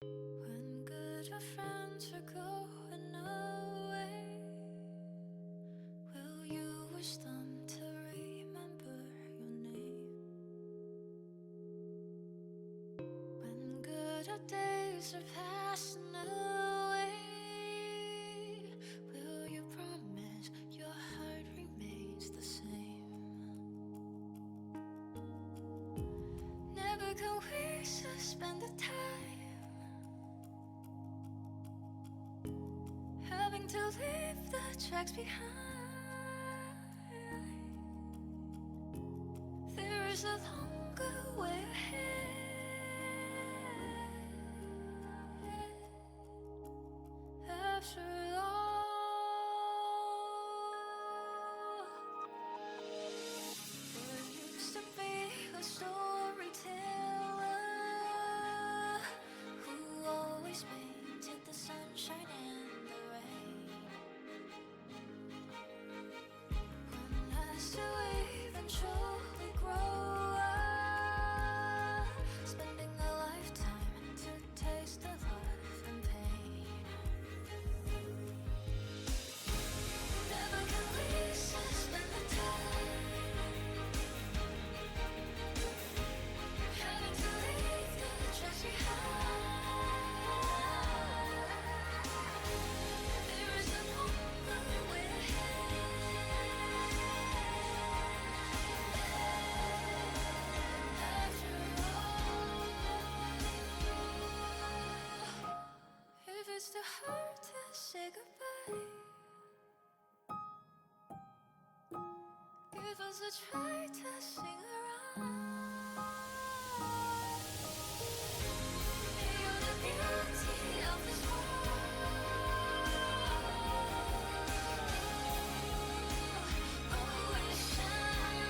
When good friends are going away, will you wish them to remember your name? When good days are passing away, will you promise your heart remains the same? Never can we suspend the time, having to leave the tracks behind. There is a longer way ahead. After all, there used to be a storyteller who always painted the sunshine and the rain. As you eventually grow up, spending a lifetime to taste of life and pain. Never can we suspend the time, having to leave the tracks behind. There is a longer way ahead. After all, if it's too hard to say goodbye, give us a try to sing around. Feel the beauty of this world, always shine.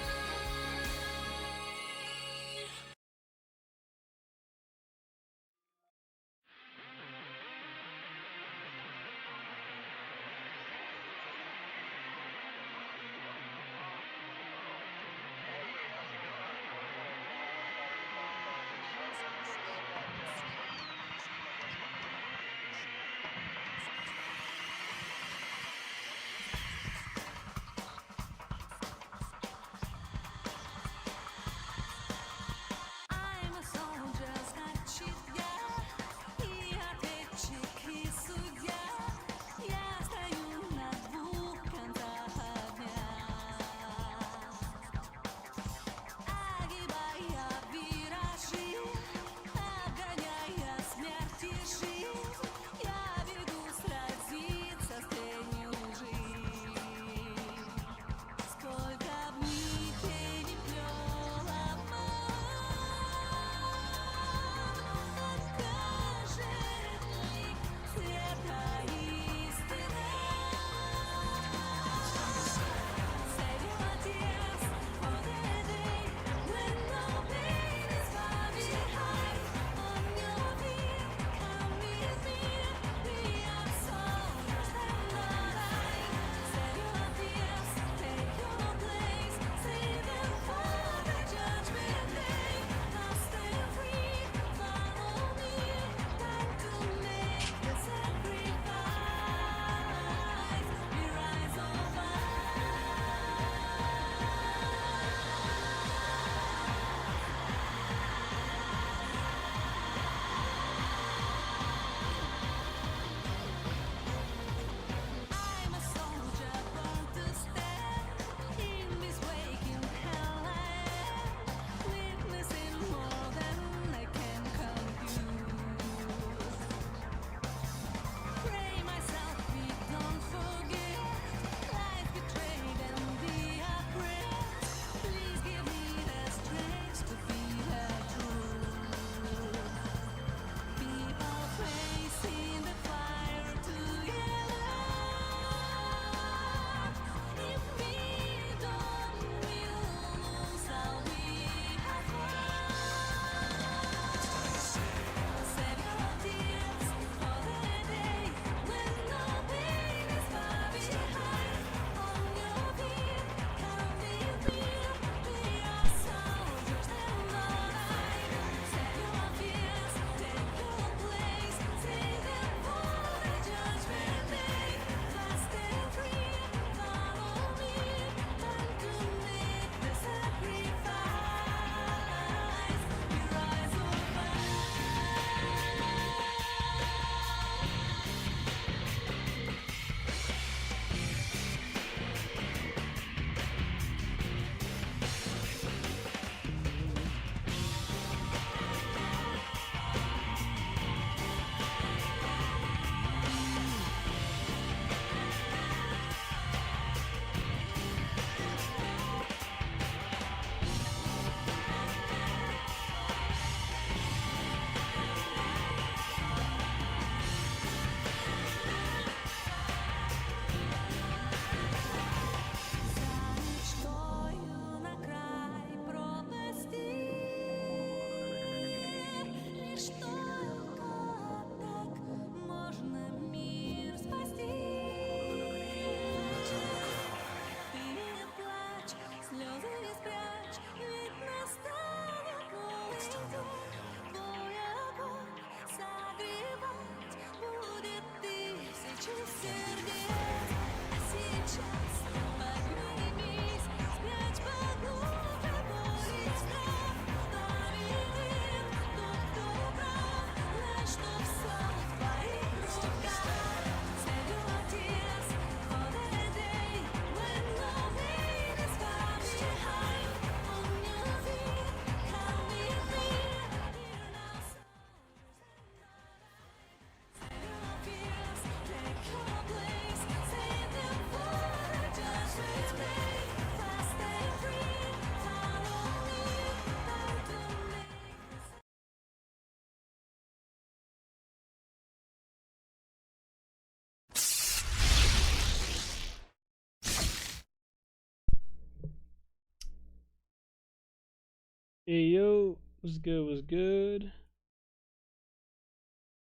Hey yo, what's good? What's good?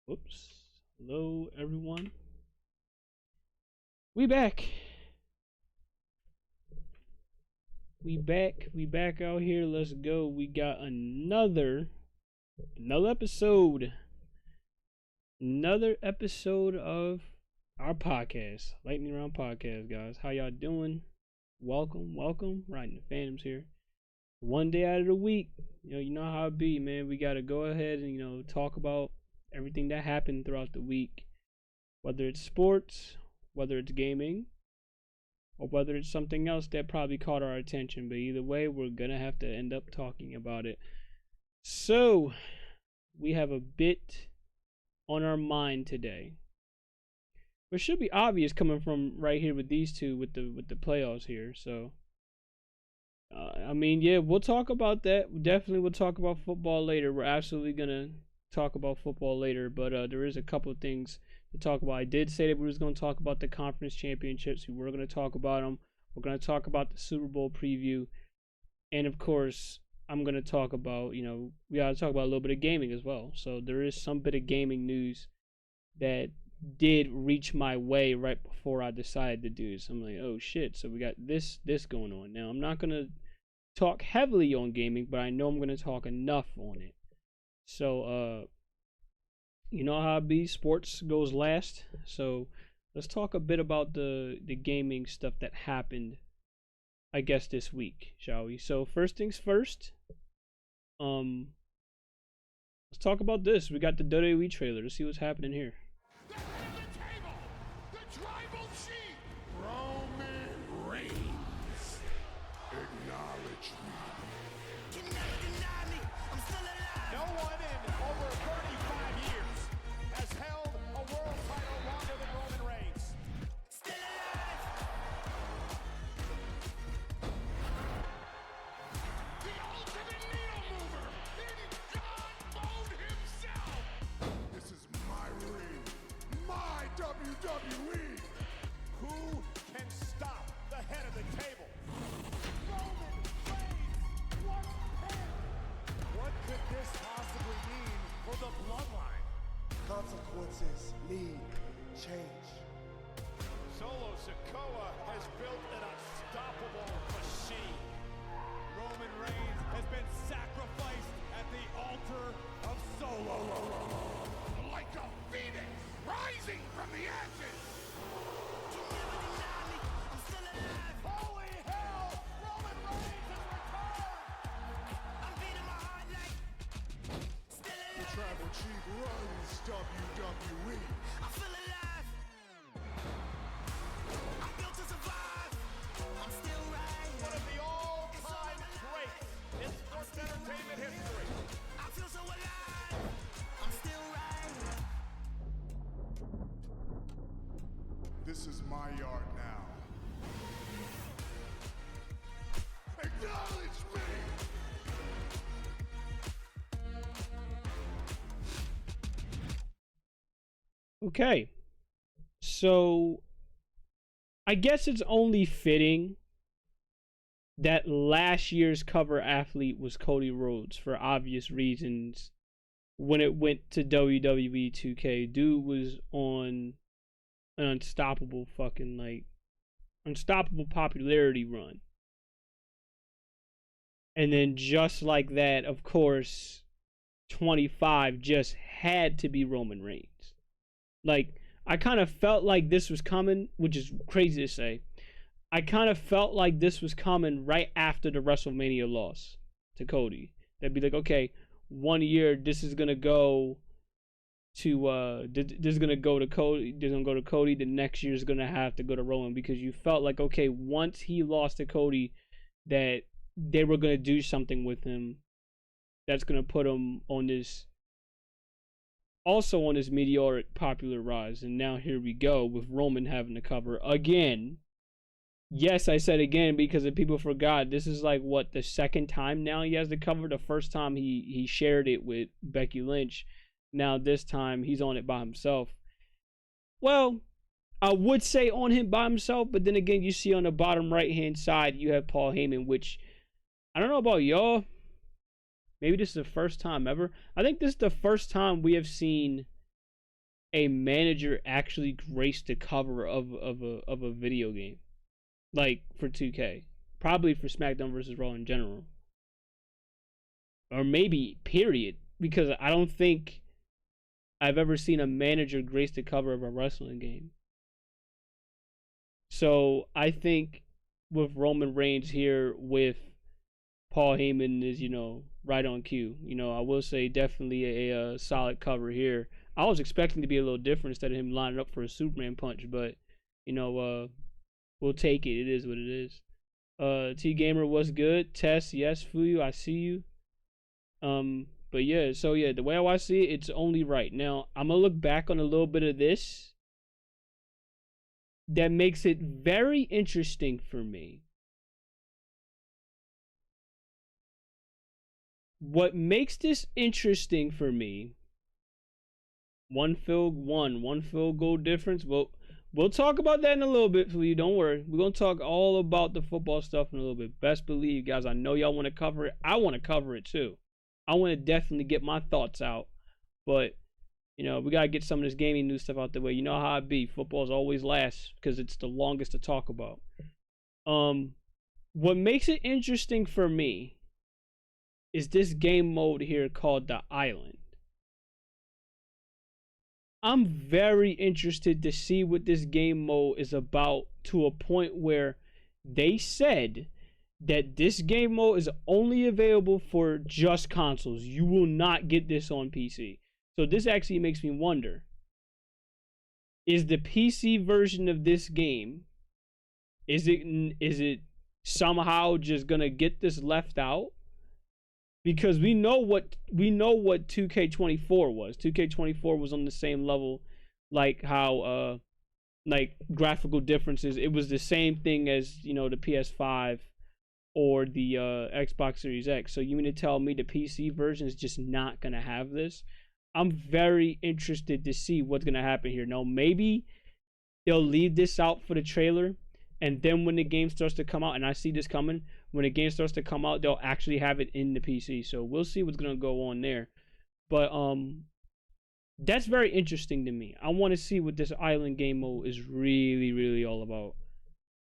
Whoops. Hello, everyone. We back. We back. We back out here. Let's go. We got another episode. Another episode of our podcast, Lightning Round Podcast, guys. How y'all doing? Welcome. Riding the Phantoms here. One day out of the week, you know how it be, man. We gotta go ahead and talk about everything that happened throughout the week, whether it's sports, whether it's gaming, or whether it's something else that probably caught our attention. But either way, we're gonna have to end up talking about it. So we have a bit on our mind today, which should be obvious coming from right here with these two with the playoffs here. So yeah, we'll talk about that. Definitely, we'll talk about football later. We're absolutely gonna talk about football later, but there is a couple of things to talk about. I did say that we was going to talk about the conference championships. We were going to talk about them. We're going to talk about the Super Bowl preview, and of course, I'm going to talk about we got to talk about a little bit of gaming as well. So there is some bit of gaming news that did reach my way right before I decided to do this. I'm like, oh shit! So we got this going on. Now I'm not going to talk heavily on gaming, but I know I'm going to talk enough on it. So, you know how it be, sports goes last. So let's talk a bit about the gaming stuff that happened, I guess, this week, shall we? So first things first, let's talk about this. We got the WWE trailer. Let's see what's happening here. The head of the table, the tribal chief, Roman Reigns. Acknowledge me. Can never deny me. I'm still alive. No one in over 35 years has held a world title longer than Roman Reigns. Still alive. The ultimate needle mover in God mode himself. This is my ring, my WWE. Who can stop the head of the table? Roman Reigns, one pin. What could this possibly mean for the bloodline? Consequences need change. Solo Sikoa has built an unstoppable machine. Roman Reigns has been sacrificed at the altar of Solo. Like a phoenix rising from the ashes. Can never deny me. I'm still alive. Holy hell! Roman Reigns has returned! I'm beating my heart like. Still The alive. tribal chief runs WWE. I feel alive. I'm built to survive. I'm still right. One of the all-time greats in sports entertainment history. I feel so alive. I'm still right. This is my yard now. Acknowledge me! Okay, so I guess it's only fitting that last year's cover athlete was Cody Rhodes for obvious reasons. When it went to WWE 2K, dude was on an unstoppable popularity run. And then just like that, of course, 25 just had to be Roman Reigns. Like, I kind of felt like this was coming, which is crazy to say. I kind of felt like this was coming right after the WrestleMania loss to Cody. They'd be like, okay, 1 year, this is gonna go to this is gonna go to Cody. This is gonna go to Cody. The next year is gonna have to go to Roman, because you felt like, okay, once he lost to Cody, that they were gonna do something with him that's gonna put him on this meteoric popular rise. And now here we go with Roman having to cover again. Yes, I said again because if people forgot, this is like what, the second time now he has to cover. The first time he shared it with Becky Lynch. Now this time he's on it by himself. Well, I would say on him by himself, but then again, you see on the bottom right hand side you have Paul Heyman, which I don't know about y'all, Maybe this is the first time ever. I think this is the first time we have seen a manager actually grace the cover of a video game, like for 2K, probably for SmackDown versus Raw in general, or maybe period, because I don't think I've ever seen a manager grace the cover of a wrestling game. So I think with Roman Reigns here with Paul Heyman is, right on cue. I will say definitely a solid cover here. I was expecting to be a little different instead of him lining up for a Superman punch, but we'll take it. It is what it is. T Gamer was good. Tess, yes, Fuyu, I see you. But yeah, so yeah, the way I see it, it's only right. Now, I'm gonna look back on a little bit of this that makes it very interesting for me. What makes this interesting for me, one field goal difference. We'll talk about that in a little bit for you. Don't worry. We're gonna talk all about the football stuff in a little bit. Best believe, guys, I know y'all want to cover it. I want to cover it too. I want to definitely get my thoughts out. But we gotta get some of this gaming news stuff out the way. You know how it be. Football's always last because it's the longest to talk about. What makes it interesting for me is this game mode here called the Island. I'm very interested to see what this game mode is about, to a point where they said that this game mode is only available for just consoles. You will not get this on PC. So this actually makes me wonder, is the PC version of this game, is it somehow just gonna get this left out? Because we know what 2K24 was. 2K24 was on the same level, like how like graphical differences. It was the same thing as the PS5 or the Xbox Series X. So you mean to tell me the PC version is just not gonna have this? I'm very interested to see what's gonna happen here. Now maybe they'll leave this out for the trailer, and then when the game starts to come out, and I see this coming, when the game starts to come out, they'll actually have it in the PC. So we'll see what's gonna go on there. But that's very interesting to me. I want to see what this Island game mode is really, really all about,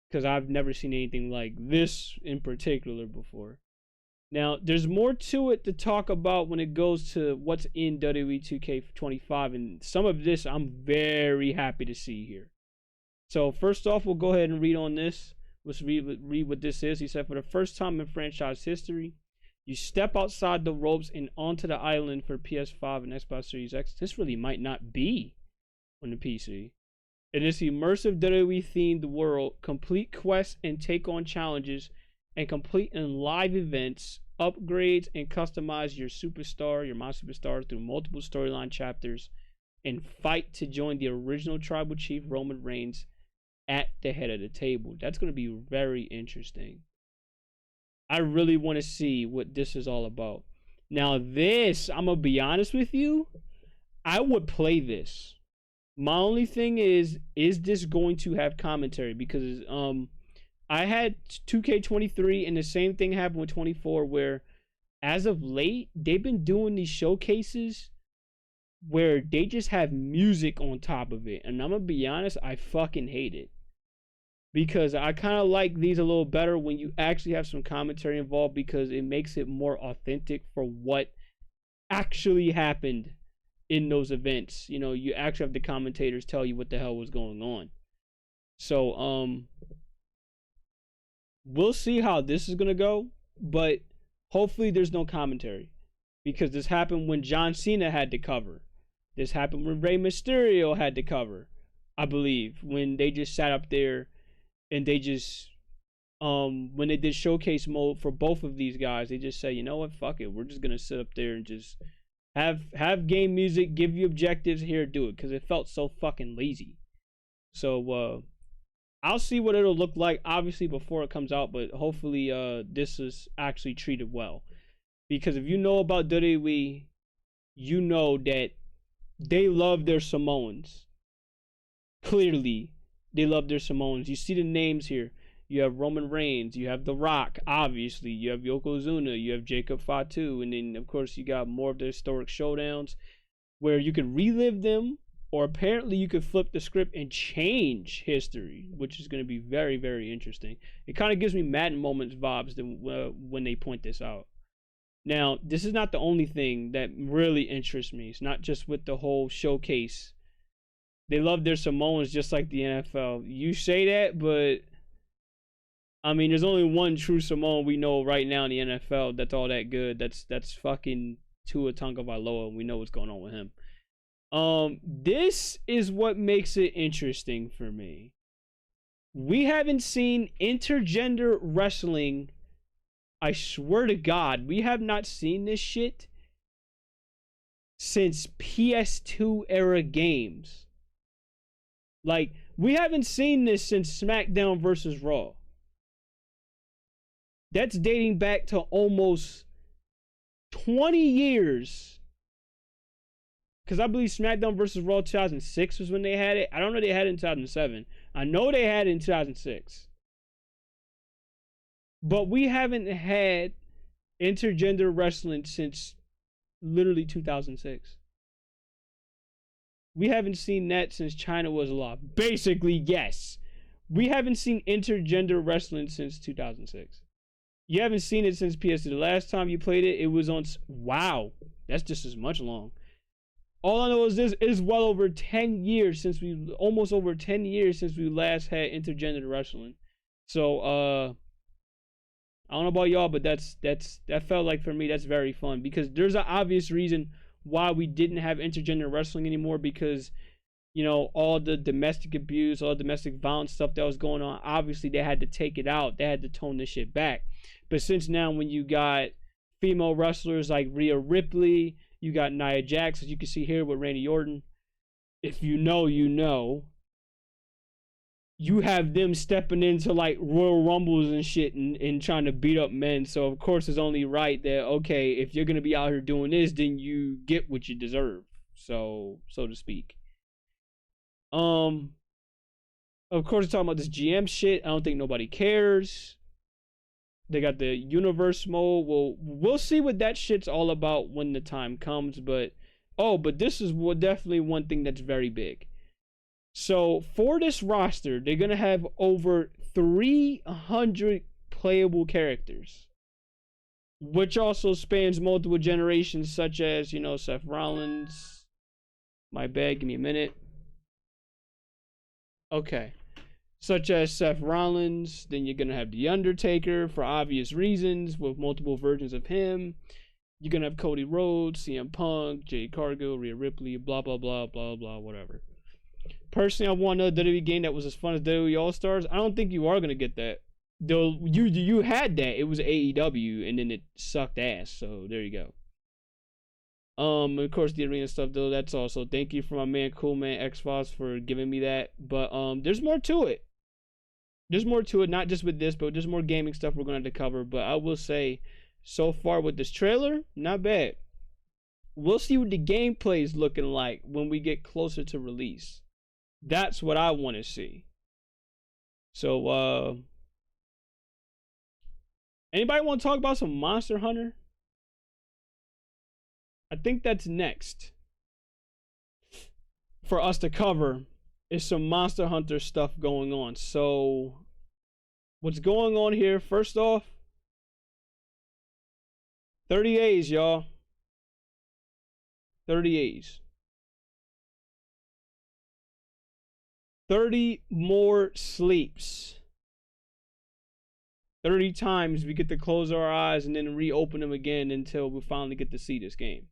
because I've never seen anything like this in particular before. Now, there's more to it to talk about when it goes to what's in WWE 2K25, and some of this I'm very happy to see here. So first off, we'll go ahead and read on this. Let's read what this is. He said, for the first time in franchise history, you step outside the ropes and onto the island for PS5 and Xbox Series X. This really might not be on the PC. In this immersive WWE-themed world, complete quests and take on challenges, and complete in live events, upgrades, and customize your My Superstars through multiple storyline chapters, and fight to join the original Tribal Chief Roman Reigns at the head of the table. That's going to be very interesting. I really want to see what this is all about. Now this, I'm going to be honest with you, I would play this. My only thing is this going to have commentary? Because I had 2K23 and the same thing happened with 24, where as of late, they've been doing these showcases where they just have music on top of it. And I'm going to be honest, I fucking hate it. Because I kind of like these a little better when you actually have some commentary involved, because it makes it more authentic for what actually happened in those events. You actually have the commentators tell you what the hell was going on. So, we'll see how this is going to go, but hopefully there's no commentary, because this happened when John Cena had to cover. This happened when Rey Mysterio had to cover, I believe, when they just sat up there and they just, when they did showcase mode for both of these guys, they just say, you know what, fuck it, we're just going to sit up there and just have game music, give you objectives, here, do it, because it felt so fucking lazy. So, I'll see what it'll look like, obviously, before it comes out, but hopefully this is actually treated well. Because if you know about WWE, you know that they love their Samoans. Clearly, they love their Samoans. You see the names here. You have Roman Reigns. You have The Rock, obviously. You have Yokozuna. You have Jacob Fatu. And then, of course, you got more of the historic showdowns where you could relive them, or apparently you could flip the script and change history, which is going to be very, very interesting. It kind of gives me Madden Moments vibes when they point this out. Now, this is not the only thing that really interests me. It's not just with the whole showcase. They love their Samoans just like the NFL. You say that, but I mean, there's only one true Samoan we know right now in the NFL that's all that good. That's fucking Tua Tagovailoa, and we know what's going on with him. This is what makes it interesting for me. We haven't seen intergender wrestling. I swear to God, we have not seen this shit since PS2 era games. Like, we haven't seen this since SmackDown versus Raw. That's dating back to almost 20 years. Because I believe SmackDown versus Raw 2006 was when they had it. I don't know if they had it in 2007. I know they had it in 2006. But we haven't had intergender wrestling since literally 2006. We haven't seen that since China was alive. Basically, yes. We haven't seen intergender wrestling since 2006. You haven't seen it since PS2. The last time you played it, it was on... Wow. That's just as much long. All I know is this is well over 10 years since we... Almost over 10 years since we last had intergender wrestling. So, I don't know about y'all, but that felt like, for me, that's very fun. Because there's an obvious reason why we didn't have intergender wrestling anymore, because, you know, all the domestic abuse, all the domestic violence stuff that was going on, obviously they had to take it out. They had to tone this shit back. But since now, when you got female wrestlers like Rhea Ripley, you got Nia Jax, as you can see here with Randy Orton, if you know, you know. You have them stepping into like Royal Rumbles and shit and trying to beat up men. So of course it's only right that, okay, if you're gonna be out here doing this, then you get what you deserve. So to speak. Of course we're talking about this GM shit. I don't think nobody cares. They got the universe mode. Well, we'll see what that shit's all about when the time comes, but this is definitely one thing that's very big. So for this roster, they're going to have over 300 playable characters, which also spans multiple generations, such as, you know, Seth Rollins. My bad, give me a minute. Okay. Such as Seth Rollins. Then you're going to have The Undertaker for obvious reasons with multiple versions of him. You're going to have Cody Rhodes, CM Punk, Jade Cargill, Rhea Ripley, blah, blah, blah, blah, blah, whatever. Personally, I want another WWE game that was as fun as WWE All-Stars. I don't think you are going to get that. Though you had that. It was AEW, and then it sucked ass. So, there you go. Of course, the arena stuff, though, that's also... Thank you for my man, Cool Man X-Files, for giving me that. But, there's more to it. There's more to it, not just with this, but there's more gaming stuff we're going to have to cover. But I will say, so far with this trailer, not bad. We'll see what the gameplay is looking like when we get closer to release. That's what I want to see. So, anybody want to talk about some Monster Hunter? I think that's next for us to cover is some Monster Hunter stuff going on. So, what's going on here? First off, 30 A's, y'all. 30 A's. 30 more sleeps. 30 times we get to close our eyes and then reopen them again until we finally get to see this game.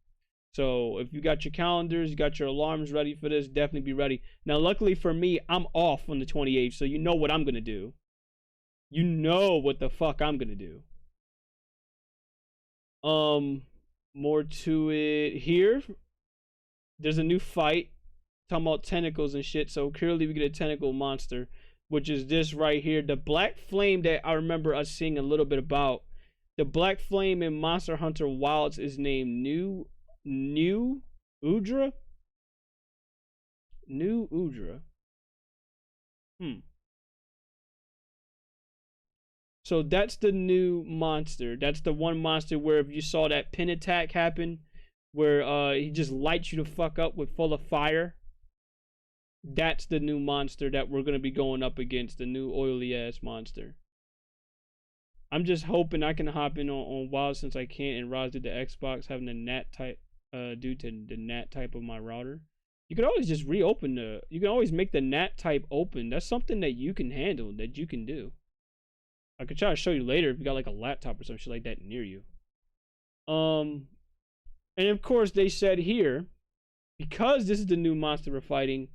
So if you got your calendars, you got your alarms ready for this, definitely be ready. Now, luckily for me, I'm off on the 28th, so you know what I'm going to do. You know what the fuck I'm going to do. More to it here. There's a new fight. Talking about tentacles and shit, so clearly we get a tentacle monster, which is this right here. The Black Flame that I remember us seeing a little bit about. The Black Flame in Monster Hunter Wilds is named New Udra? New Udra. So that's the new monster. That's the one monster where if you saw that pin attack happen, where he just lights you to fuck up with full of fire. That's the new monster that we're gonna be going up against, the new oily ass monster. I'm just hoping I can hop in on WoW since I can't, and Roz did the Xbox having the NAT type due to the NAT type of my router. You could always just reopen you can always make the NAT type open. That's something that you can handle, that you can do. I could try to show you later if you got like a laptop or some shit like that near you. And of course they said here, because this is the new monster we're fighting,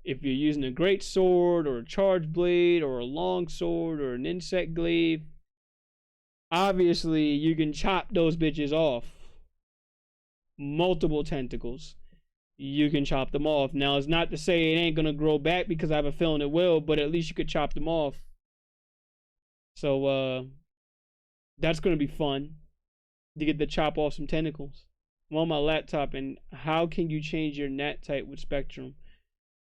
if you're using a great sword or a charge blade or a long sword or an insect glaive, obviously you can chop those bitches off. Multiple tentacles. You can chop them off. Now it's not to say it ain't gonna grow back, because I have a feeling it will, but at least you could chop them off. So that's gonna be fun to get to chop off some tentacles. I'm on my laptop, and how can you change your NAT type with Spectrum?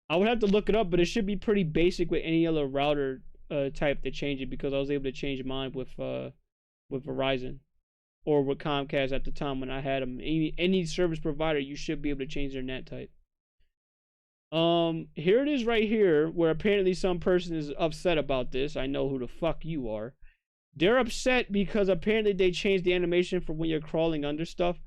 I would have to look it up, but it should be pretty basic with any other router type to change it, because I was able to change mine with Verizon or with Comcast at the time when I had them. Any service provider, you should be able to change their NAT type. Here it is right here, where apparently some person is upset about this. I know who the fuck you are. They're upset because apparently they changed the animation for when you're crawling under stuff.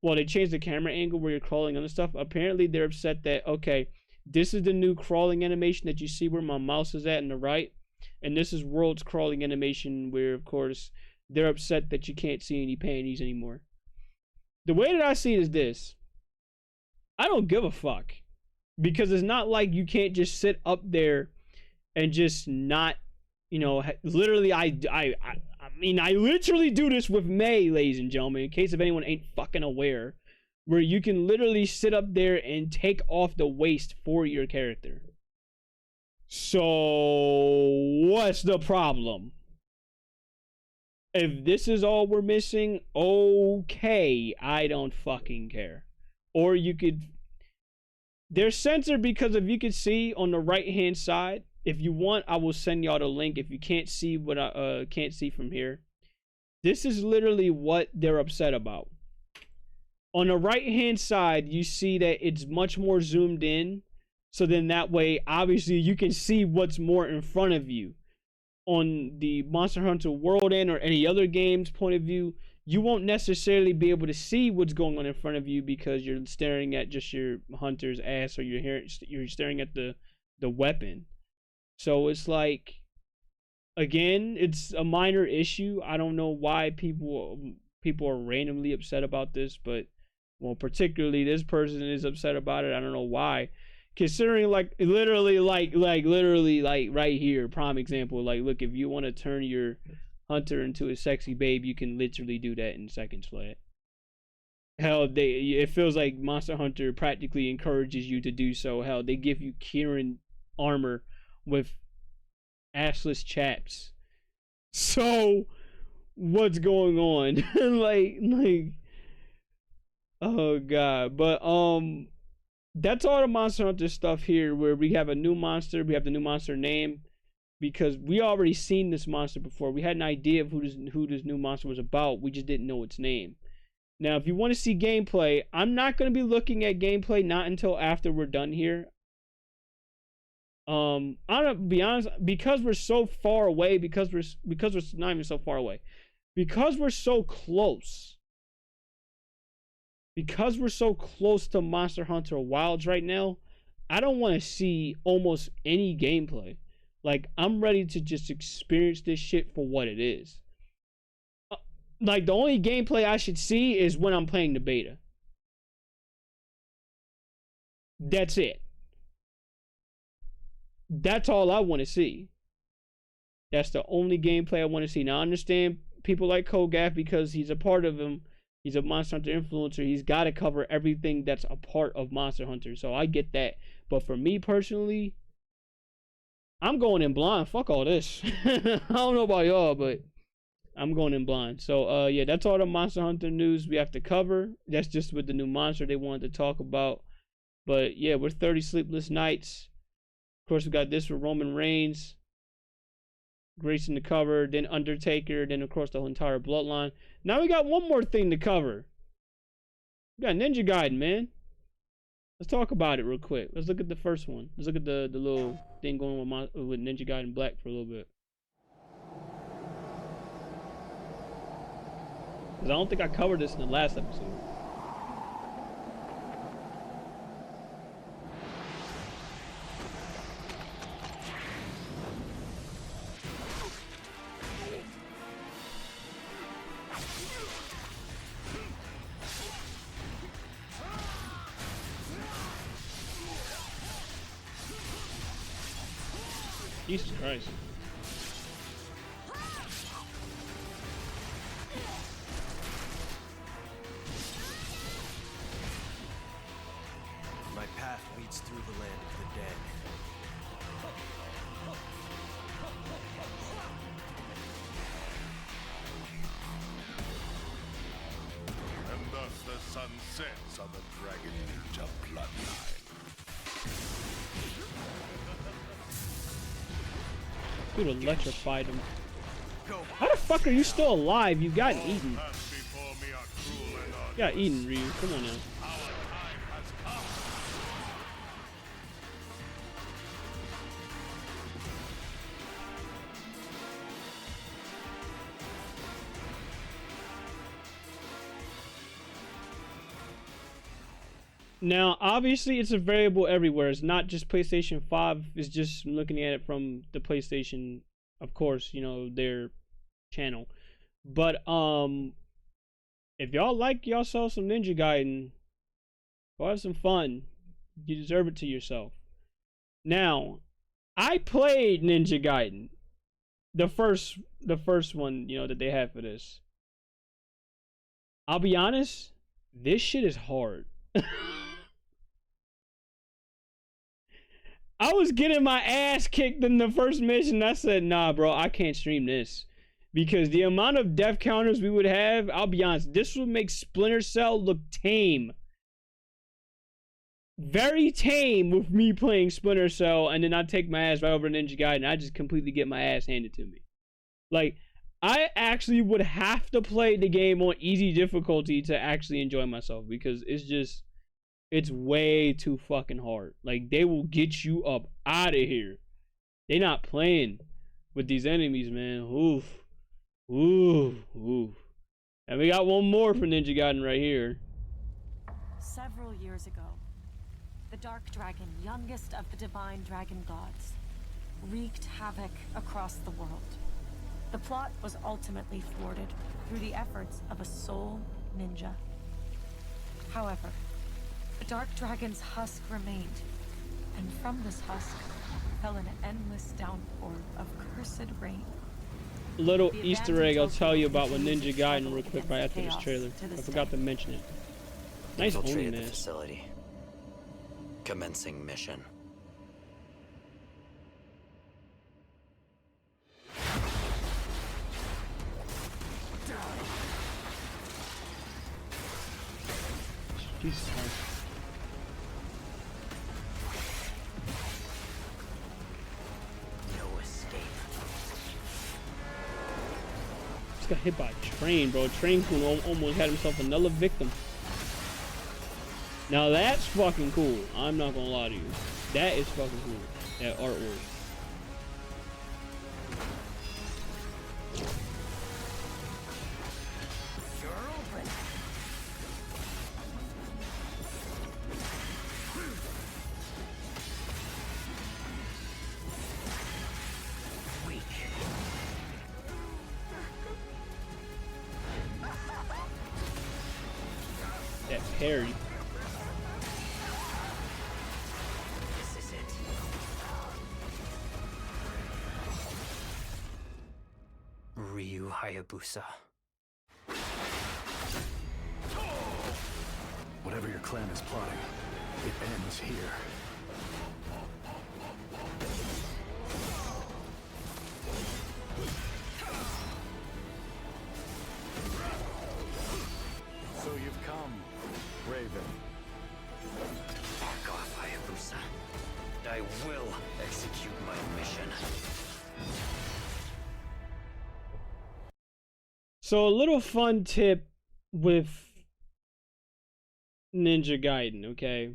Well, they changed the camera angle where you're crawling under stuff. Apparently they're upset that, okay, this is the new crawling animation that you see where my mouse is at in the right. And this is World's crawling animation, where, of course, they're upset that you can't see any panties anymore. The way that I see it is this. I don't give a fuck. Because it's not like you can't just sit up there and just not, you know, literally, I mean, I literally do this with May, ladies and gentlemen, in case if anyone ain't fucking aware, where you can literally sit up there and take off the waist for your character. So, what's the problem? If this is all we're missing, okay, I don't fucking care. Or you could... They're censored because if you can see on the right hand side, if you want, I will send y'all the link. If you can't see what I can't see from here, this is literally what they're upset about. On the right hand side, you see that it's much more zoomed in. So then that way, obviously, you can see what's more in front of you. On the Monster Hunter World End or any other game's point of view, you won't necessarily be able to see what's going on in front of you because you're staring at just your hunter's ass, or you're staring at the weapon. So it's like, again, it's a minor issue. I don't know why people are randomly upset about this, but, well, particularly this person is upset about it. I don't know why. Considering, like, literally right here, prime example, like, look, if you want to turn your hunter into a sexy babe, you can literally do that in seconds flat. Hell, it feels like Monster Hunter practically encourages you to do so. Hell, they give you Kieran armor with assless chaps. So, what's going on? like, oh god. But that's all the Monster Hunter stuff here, where we have a new monster, we have the new monster name, because we already seen this monster before. We had an idea of who this new monster was about. We just didn't know its name. Now, if you want to see gameplay, I'm not going to be looking at gameplay not until after we're done here. I'm gonna be honest, because we're so far away, because we're not even so far away, because we're so close. Because we're so close to Monster Hunter Wilds right now, I don't want to see almost any gameplay. Like, I'm ready to just experience this shit for what it is. Like, the only gameplay I should see is when I'm playing the beta. That's it. That's all I want to see. That's the only gameplay I want to see. Now, I understand people like Kogaf, because he's a part of him. He's a Monster Hunter influencer. He's got to cover everything that's a part of Monster Hunter. So I get that. But for me personally, I'm going in blind. Fuck all this. I don't know about y'all, but I'm going in blind. So, yeah, that's all the Monster Hunter news we have to cover. That's just with the new monster they wanted to talk about. But, yeah, we're 30 Sleepless Nights. Of course, we got this with Roman Reigns. Grayson to cover, then Undertaker, then of course the whole entire bloodline. Now we got one more thing to cover. We got Ninja Gaiden, man. Let's talk about it real quick. Let's look at the first one. Let's look at the little thing going with Ninja Gaiden Black for a little bit. Because I don't think I covered this in the last episode. Jesus Christ. My path leads through the land of the dead. And thus the sun sets on the Dragon Ninja bloodline. Dude electrified him. Go. How the fuck are you still alive? You got eaten. Paths before me are cruel and You got eaten, Ryu. Come on now. our time has come. Now, obviously, it's a variable everywhere. It's not just PlayStation 5. It's just looking at it from the PlayStation, of course, you know, their channel. But, if y'all like yourself some Ninja Gaiden, go have some fun. You deserve it to yourself. Now, I played Ninja Gaiden. The first one, you know, that they have for this. I'll be honest, this shit is hard. I was getting my ass kicked in the first mission. I said, nah, bro, I can't stream this. Because the amount of death counters we would have, I'll be honest, this would make Splinter Cell look tame. Very tame with me playing Splinter Cell, and then I take my ass right over to Ninja Gaiden, and I just completely get my ass handed to me. Like, I actually would have to play the game on easy difficulty to actually enjoy myself, because it's just... it's way too fucking hard. Like, they will get you up out of here. They not playing with these enemies, man. Oof. Ooh. Ooh. And we got one more for Ninja Gaiden right here. Several years ago, the Dark Dragon, youngest of the divine dragon gods, wreaked havoc across the world. The plot was ultimately thwarted through the efforts of a sole ninja. However, the Dark Dragon's husk remained, and from this husk fell an endless downpour of cursed rain. Little The Easter egg I'll abandoned tell you about Tokyo with Ninja continues to Gaiden struggle real quick against right after this chaos trailer. to I this forgot day. to mention it. Nice Infiltrated the homie, man. facility. Commencing mission. Jesus Christ. No escape. Just got hit by a train, bro. Train Kun almost had himself another victim. Now that's fucking cool. I'm not gonna lie to you. That is fucking cool. That artwork. That parry. This is it. Ryu Hayabusa. Whatever your clan is plotting, it ends here. So you've come, Raven. Back off, Hayabusa. I will execute my mission. So a little fun tip with Ninja Gaiden, okay?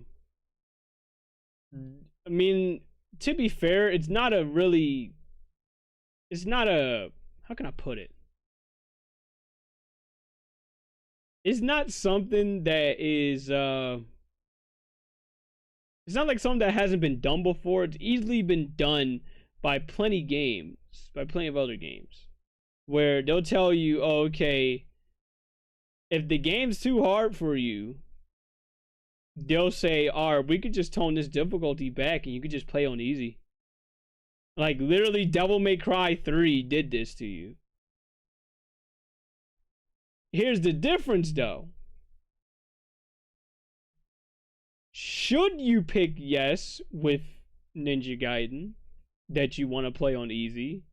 I mean, to be fair, it's not a, how can I put it? It's not something that is, it's not like something that hasn't been done before. It's easily been done by plenty of other games. Where they'll tell you, oh, okay, if the game's too hard for you, they'll say, all right, we could just tone this difficulty back and you could just play on easy. Like, literally, Devil May Cry 3 did this to you. Here's the difference, though. Should you pick yes with Ninja Gaiden, that you want to play on easy,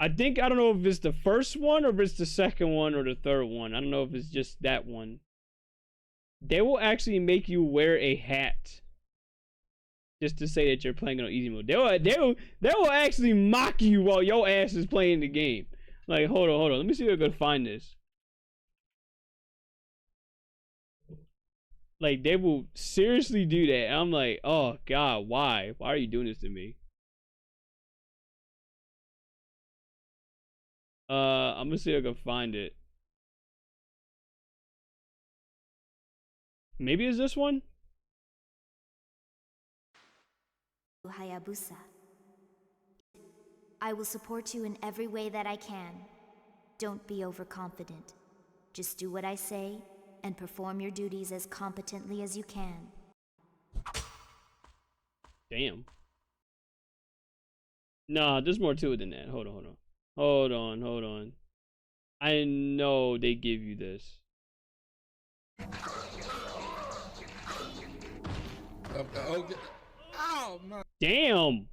I don't know if it's the first one or if it's the second one or the third one. I don't know if it's just that one. They will actually make you wear a hat just to say that you're playing on easy mode. They will actually mock you while your ass is playing the game. Like, hold on. Let me see if I can find this. Like, they will seriously do that. And I'm like, oh God, why? Why are you doing this to me? I'm gonna see if I can find it. Maybe it's this one? Hayabusa. I will support you in every way that I can. Don't be overconfident. Just do what I say and perform your duties as competently as you can. Damn. Nah, there's more to it than that. Hold on. I know they give you this. Okay. Oh, my. Damn.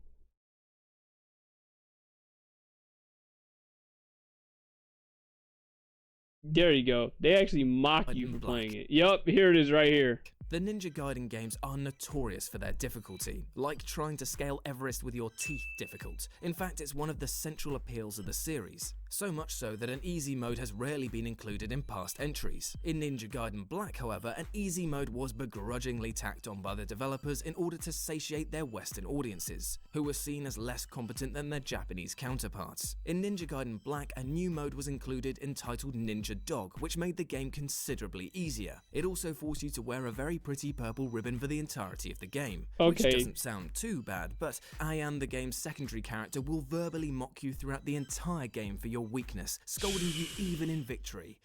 There you go. They actually mock you for playing it. Yup, here it is right here. The Ninja Gaiden games are notorious for their difficulty, like trying to scale Everest with your teeth difficult. In fact, it's one of the central appeals of the series. So much so that an easy mode has rarely been included in past entries. In Ninja Gaiden Black, however, an easy mode was begrudgingly tacked on by the developers in order to satiate their Western audiences, who were seen as less competent than their Japanese counterparts. In Ninja Gaiden Black, a new mode was included entitled Ninja Dog, which made the game considerably easier. It also forced you to wear a very pretty purple ribbon for the entirety of the game, which doesn't sound too bad, but Ayan, the game's secondary character, will verbally mock you throughout the entire game for your weakness, scolding you even in victory.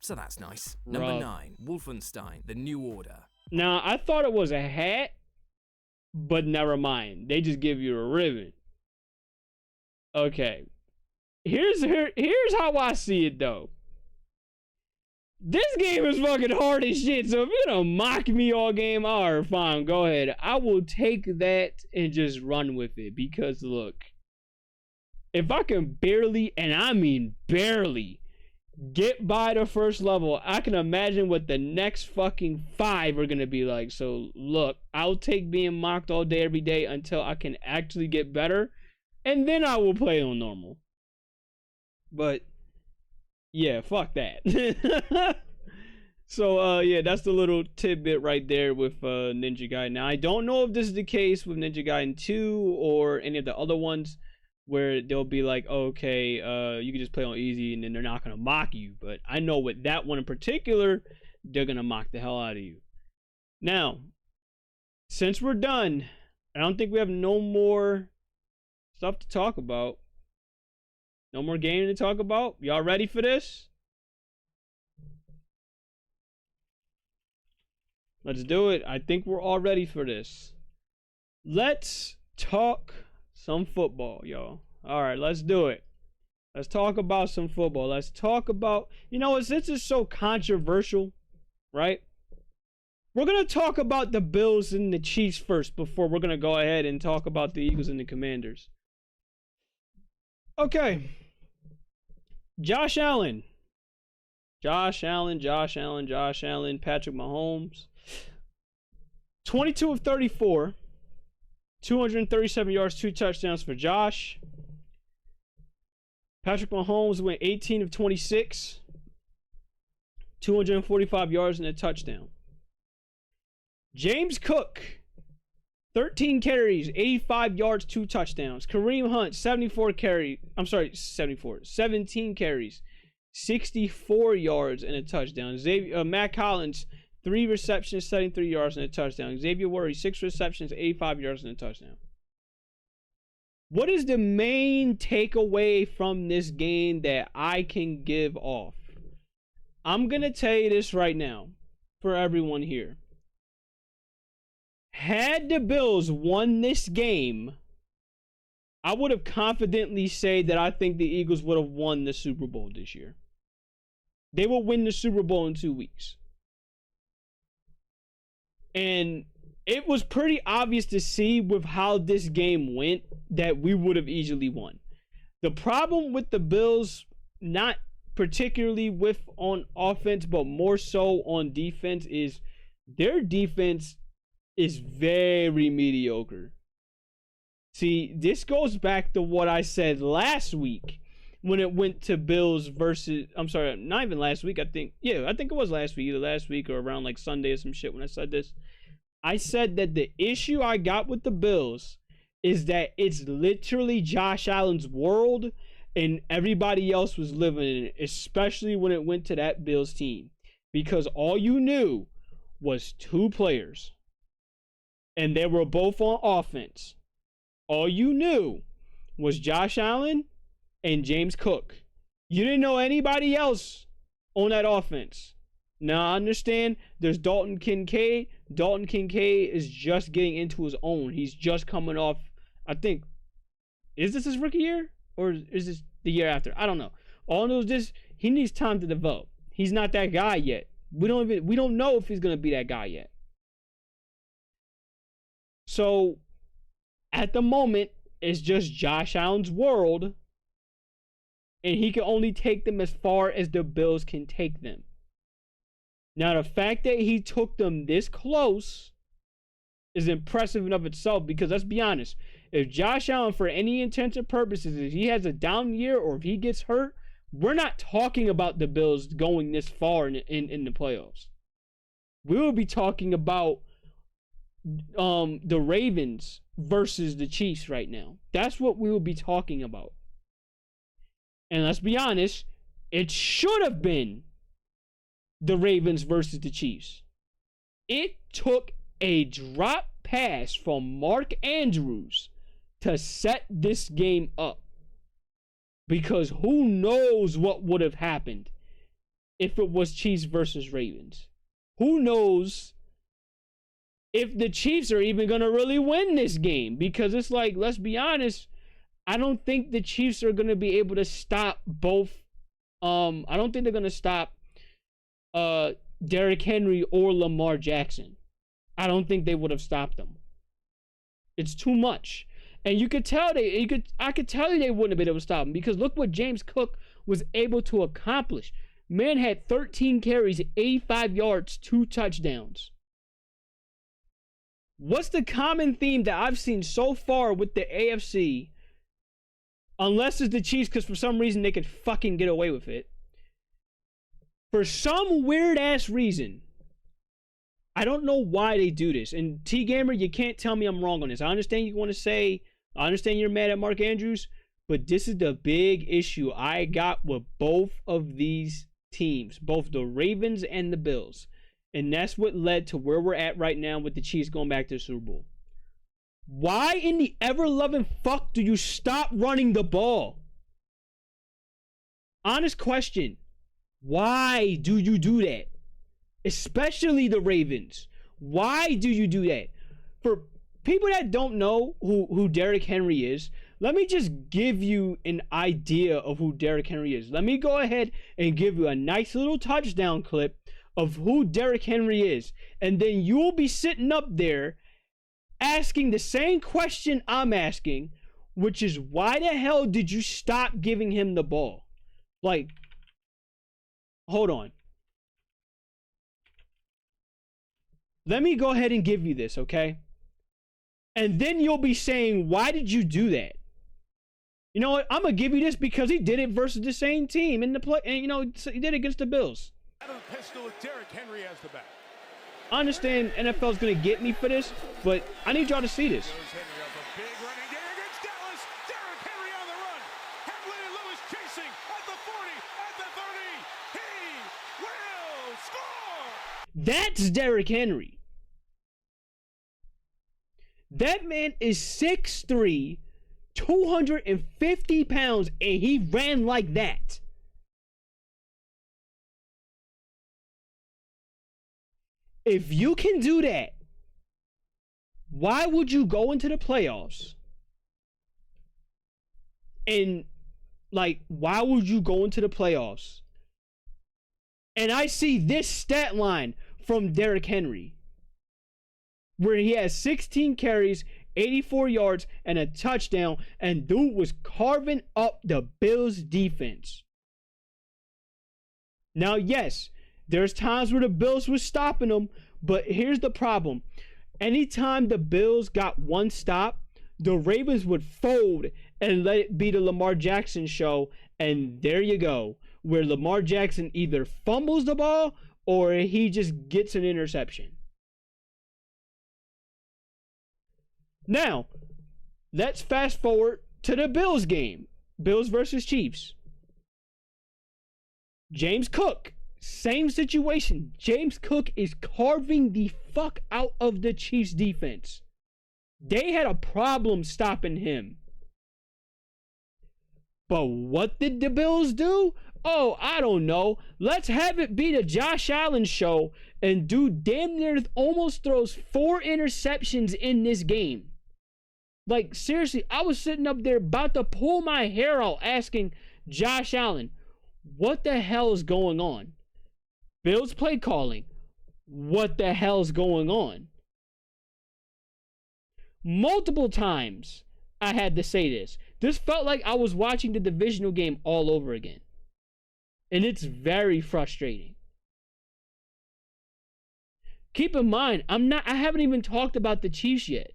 So that's nice. Number 9, Wolfenstein: The New Order. Now, I thought it was a hat, but never mind. They just give you a ribbon. Okay. Here's how I see it, though. This game is fucking hard as shit, so if you're gonna mock me all game, alright, fine, go ahead. I will take that and just run with it, because look, if I can barely, and I mean barely, get by the first level, I can imagine what the next fucking 5 are gonna be like. So look, I'll take being mocked all day every day until I can actually get better, and then I will play on normal. But yeah, fuck that. So yeah, that's the little tidbit right there with Ninja Gaiden. Now, I don't know if this is the case with Ninja Gaiden 2 or any of the other ones where they'll be like, okay, you can just play on easy and then they're not gonna mock you. But I know with that one in particular, they're gonna mock the hell out of you. Now, since we're done, I don't think we have no more stuff to talk about. No more gaming to talk about. Y'all ready for this? Let's do it. I think we're all ready for this. Let's talk some football, y'all. All right, let's do it. Let's talk about some football. Let's talk about, since it's so controversial, right? We're going to talk about the Bills and the Chiefs first before we're going to go ahead and talk about the Eagles and the Commanders. Okay. Josh Allen, Patrick Mahomes. 22 of 34. 237 yards, 2 touchdowns for Josh. Patrick Mahomes went 18 of 26, 245 yards and a touchdown. James Cook, 13 carries, 85 yards, 2 touchdowns. Kareem Hunt, 17 carries, 64 yards and a touchdown. Matt Collins, 3 receptions, 73 yards and a touchdown. Xavier Worthy, 6 receptions, 85 yards and a touchdown. What is the main takeaway from this game that I can give off? I'm going to tell you this right now for everyone here. Had the Bills won this game, I would have confidently said that I think the Eagles would have won the Super Bowl this year. They will win the Super Bowl in 2 weeks. And it was pretty obvious to see with how this game went that we would have easily won. The problem with the Bills, not particularly with on offense, but more so on defense, is their defense is very mediocre. See, this goes back to what I said last week when it went to Bills versus, I'm sorry, not even last week. I think it was last week, either last week or around like Sunday or some shit when I said this. I said that the issue I got with the Bills is that it's literally Josh Allen's world and everybody else was living in it, especially when it went to that Bills team. Because all you knew was 2 players. And they were both on offense. All you knew was Josh Allen and James Cook. You didn't know anybody else on that offense. Now, I understand there's Dalton Kincaid. Dalton Kincaid is just getting into his own. He's just coming off, I think, is this his rookie year? Or is this the year after? I don't know. All I know is this, he needs time to develop. He's not that guy yet. We don't know if he's going to be that guy yet. So, at the moment, it's just Josh Allen's world. And he can only take them as far as the Bills can take them. Now, the fact that he took them this close is impressive in of itself, because let's be honest, if Josh Allen, for any intents and purposes, if he has a down year or if he gets hurt, we're not talking about the Bills going this far in the playoffs. We will be talking about the Ravens versus the Chiefs right now. That's what we will be talking about. And let's be honest, it should have been the Ravens versus the Chiefs. It took a drop pass from Mark Andrews to set this game up. Because who knows what would have happened if it was Chiefs versus Ravens. Who knows if the Chiefs are even going to really win this game. Because it's like, let's be honest, I don't think the Chiefs are going to be able to stop both. I don't think they're going to stop Derrick Henry or Lamar Jackson. I don't think they would have stopped them. It's too much. And you could tell I could tell you they wouldn't have been able to stop him, because look what James Cook was able to accomplish. Man had 13 carries, 85 yards, 2 touchdowns. What's the common theme that I've seen so far with the AFC? Unless it's the Chiefs, because for some reason they could fucking get away with it. For some weird ass reason, I don't know why they do this. And T Gamer, you can't tell me I'm wrong on this. I understand you want to say, I understand you're mad at Mark Andrews, but this is the big issue I got with both of these teams, both the Ravens and the Bills. And that's what led to where we're at right now with the Chiefs going back to the Super Bowl. Why in the ever-loving fuck do you stop running the ball? Honest question. Why do you do that? Especially the Ravens. Why do you do that? For people that don't know who Derrick Henry is, let me just give you an idea of who Derrick Henry is. Let me go ahead and give you a nice little touchdown clip of who Derrick Henry is. And then you'll be sitting up there asking the same question I'm asking, which is, why the hell did you stop giving him the ball? Like, hold on. Let me go ahead and give you this, okay? And then you'll be saying, why did you do that? You know what? I'm gonna give you this because he did it versus the same team in the play, and he did it against the Bills. Out of the pistol with Derrick Henry as the back. I understand NFL's gonna get me for this, but I need y'all to see this. There's Henry off a big running day against Dallas. Derrick Henry on the run. Hamlin and Lewis chasing at the 40, at the 30. He will score. That's Derrick Henry. That man is 6'3", 250 pounds, and he ran like that. If you can do that, why would you go into the playoffs? And, like, why would you go into the playoffs? And I see this stat line from Derrick Henry, where he has 16 carries, 84 yards, and a touchdown, and dude was carving up the Bills' defense. Now, yes, there's times where the Bills was stopping them, but here's the problem. Anytime the Bills got one stop, the Ravens would fold and let it be the Lamar Jackson show, and there you go, where Lamar Jackson either fumbles the ball or he just gets an interception. Now, let's fast forward to the Bills game. Bills versus Chiefs. James Cook, same situation. James Cook is carving the fuck out of the Chiefs defense. They had a problem stopping him. But what did the Bills do? Oh, I don't know. Let's have it be the Josh Allen show, and dude damn near almost throws 4 interceptions in this game. Like, seriously, I was sitting up there about to pull my hair out asking Josh Allen, what the hell is going on? Bills play calling, what the hell's going on? Multiple times I had to say this. This felt like I was watching the divisional game all over again. And it's very frustrating. Keep in mind, I haven't even talked about the Chiefs yet.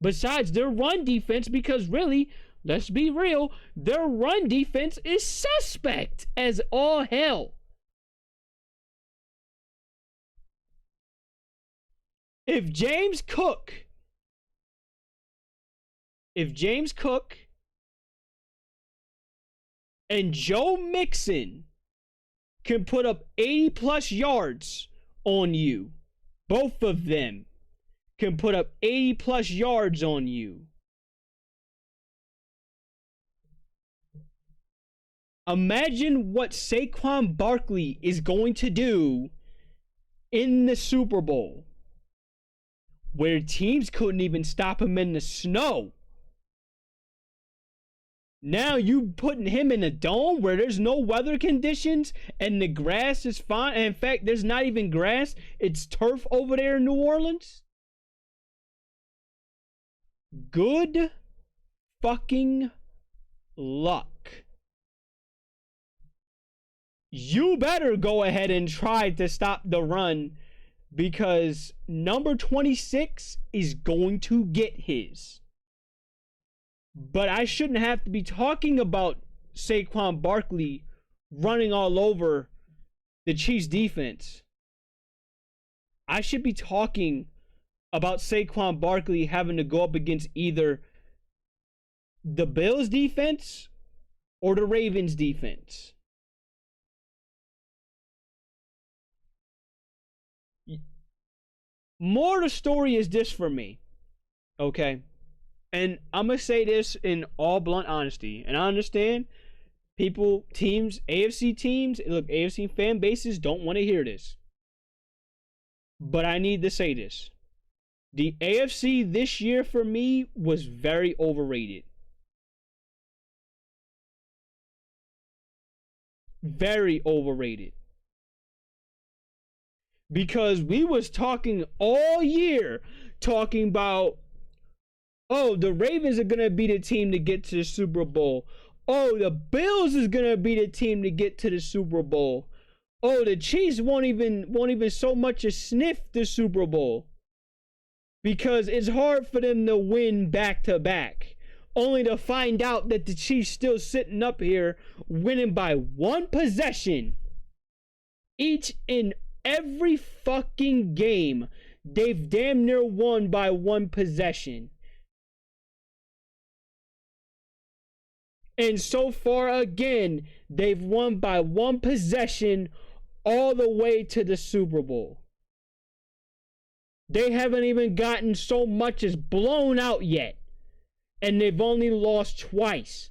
Besides their run defense, because really, let's be real, their run defense is suspect as all hell. If James Cook and Joe Mixon can put up 80 plus yards on you, both of them can put up 80 plus yards on you. Imagine what Saquon Barkley is going to do in the Super Bowl, where teams couldn't even stop him in the snow. Now you putting him in a dome where there's no weather conditions and the grass is fine. And in fact, there's not even grass. It's turf over there in New Orleans. Good fucking luck. You better go ahead and try to stop the run, because number 26 is going to get his. But I shouldn't have to be talking about Saquon Barkley running all over the Chiefs defense. I should be talking about Saquon Barkley having to go up against either the Bills defense or the Ravens defense. More of the story is this for me, okay? And I'm going to say this in all blunt honesty. And I understand people, teams, AFC teams, look, AFC fan bases don't want to hear this. But I need to say this. The AFC this year for me was very overrated. Very overrated. Because we was talking all year, talking about, oh, the Ravens are going to be the team to get to the Super Bowl. Oh, the Bills is going to be the team to get to the Super Bowl. Oh, the Chiefs won't even so much as sniff the Super Bowl, because it's hard for them to win back to back. only to find out that the Chiefs still sitting up here winning by one possession each and every fucking game. They've damn near won by one possession. And so far, again, they've won by one possession all the way to the Super Bowl. They haven't even gotten so much as blown out yet. And they've only lost twice.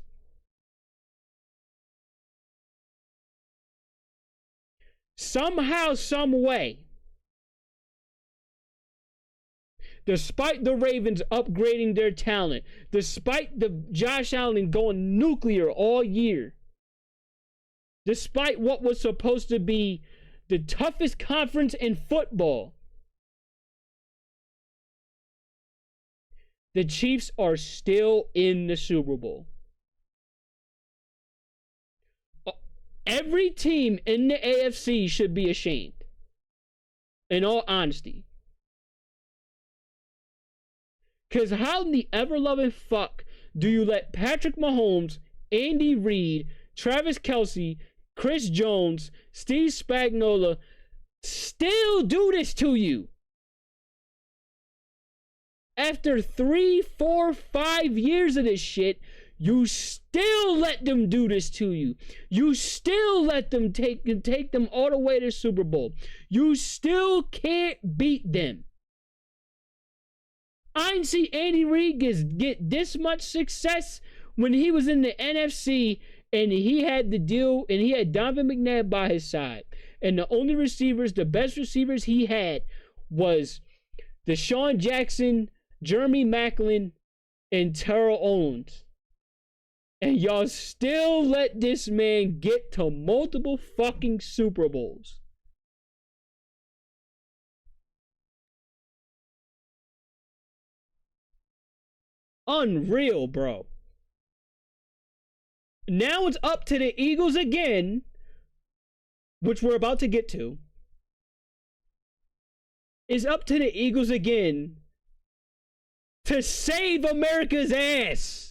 Somehow, some way, despite the Ravens upgrading their talent, despite the Josh Allen going nuclear all year, despite what was supposed to be the toughest conference in football, the Chiefs are still in the Super Bowl. Every team in the AFC should be ashamed. In all honesty. Because how in the ever-loving fuck do you let Patrick Mahomes, Andy Reid, Travis Kelce, Chris Jones, Steve Spagnuolo still do this to you? After 3, 4, 5 years of this shit, you still let them do this to you. You still let them take them all the way to the Super Bowl. You still can't beat them. I didn't see Andy Reid get this much success when he was in the NFC and he had the deal and he had Donovan McNabb by his side. And the only receivers, the best receivers he had was Deshaun Jackson, Jeremy Maclin, and Terrell Owens. And y'all still let this man get to multiple fucking Super Bowls. Unreal, bro. Now it's up to the Eagles again, which we're about to get to. It's up to the Eagles again to save America's ass.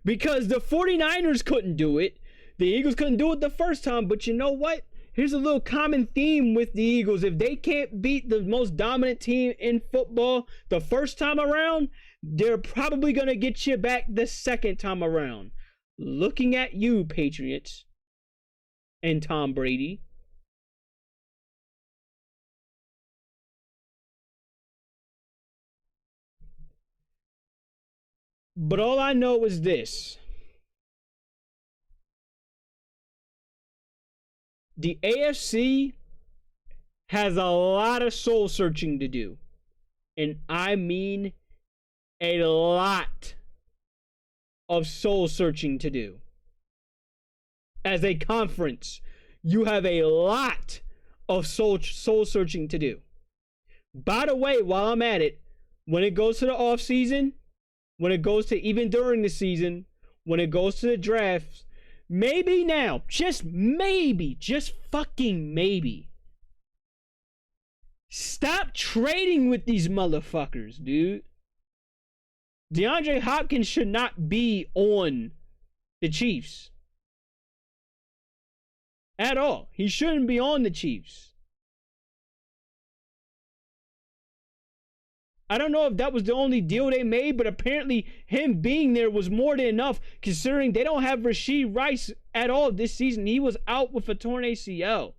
Because the 49ers couldn't do it. The Eagles couldn't do it the first time. But you know what? Here's a little common theme with the Eagles. If they can't beat the most dominant team in football the first time around, they're probably going to get you back the second time around. Looking at you, Patriots and Tom Brady. But all I know is this. The AFC has a lot of soul searching to do. And I mean a lot of soul searching to do. As a conference, you have a lot of soul searching to do. By the way, while I'm at it, when it goes to the off season, when it goes to even during the season, when it goes to the drafts, maybe now, just maybe, just fucking maybe, stop trading with these motherfuckers, dude. DeAndre Hopkins should not be on the Chiefs. At all. He shouldn't be on the Chiefs. I don't know if that was the only deal they made, but apparently him being there was more than enough, considering they don't have Rashee Rice at all this season. He was out with a torn ACL.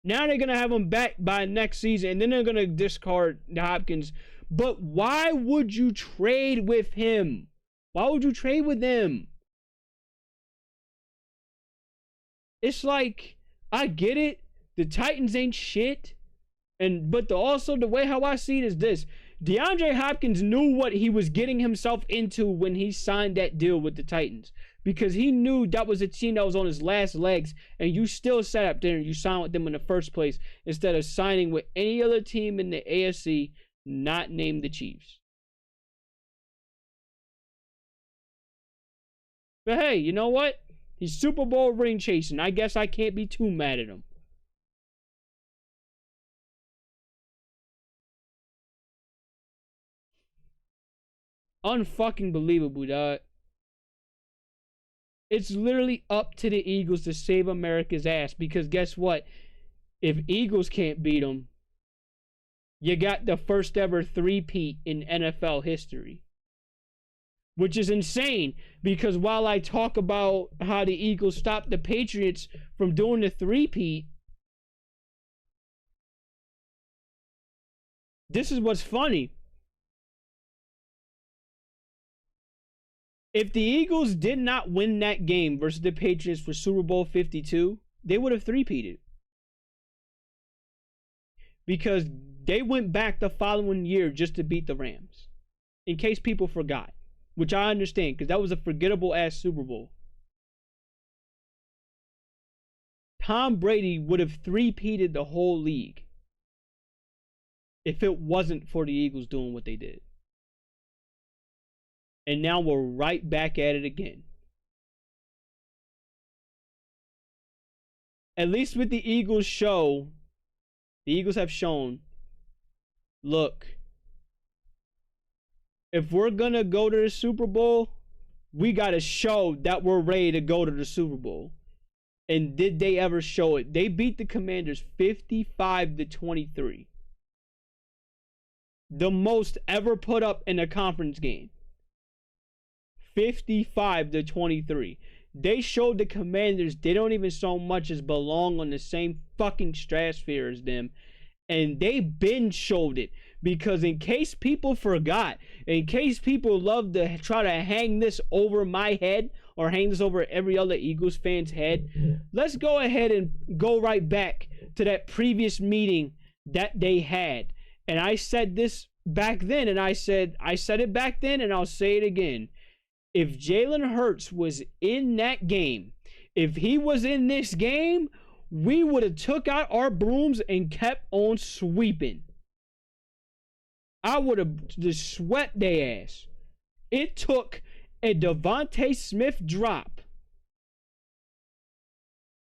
Now they're going to have him back by next season, and then they're going to discard Hopkins. But why would you trade with him? Why would you trade with him? It's like, I get it. The Titans ain't shit. But also the way how I see it is this. DeAndre Hopkins knew what he was getting himself into when he signed that deal with the Titans. Because he knew that was a team that was on his last legs. And you still sat up there and you signed with them in the first place. Instead of signing with any other team in the AFC not named the Chiefs. But hey, you know what? He's Super Bowl ring chasing. I guess I can't be too mad at him. unfucking believable, dog. It's literally up to the Eagles to save America's ass, because guess what? If Eagles can't beat them, you got the first ever three-peat in NFL history. Which is insane, because while I talk about how the Eagles stopped the Patriots from doing the three-peat, this is what's funny. If the Eagles did not win that game versus the Patriots for Super Bowl 52, they would have three-peated. Because they went back the following year just to beat the Rams. In case people forgot. Which I understand, because that was a forgettable-ass Super Bowl. Tom Brady would have three-peated the whole league if it wasn't for the Eagles doing what they did. And now we're right back at it again. At least with the Eagles show, the Eagles have shown, look, if we're going to go to the Super Bowl, we got to show that we're ready to go to the Super Bowl. And did they ever show it? They beat the Commanders 55-23. The most ever put up in a conference game. 55-23. They showed the Commanders they don't even so much as belong on the same fucking stratosphere as them. And they been showed it. Because in case people forgot, in case people love to try to hang this over my head or hang this over every other Eagles fan's head, let's go ahead and go right back to that previous meeting that they had. And I said this back then, and I said it back then, and I'll say it again. If Jalen Hurts was in that game, if he was in this game, we would have took out our brooms and kept on sweeping. I would have just swept their ass. It took a Devontae Smith drop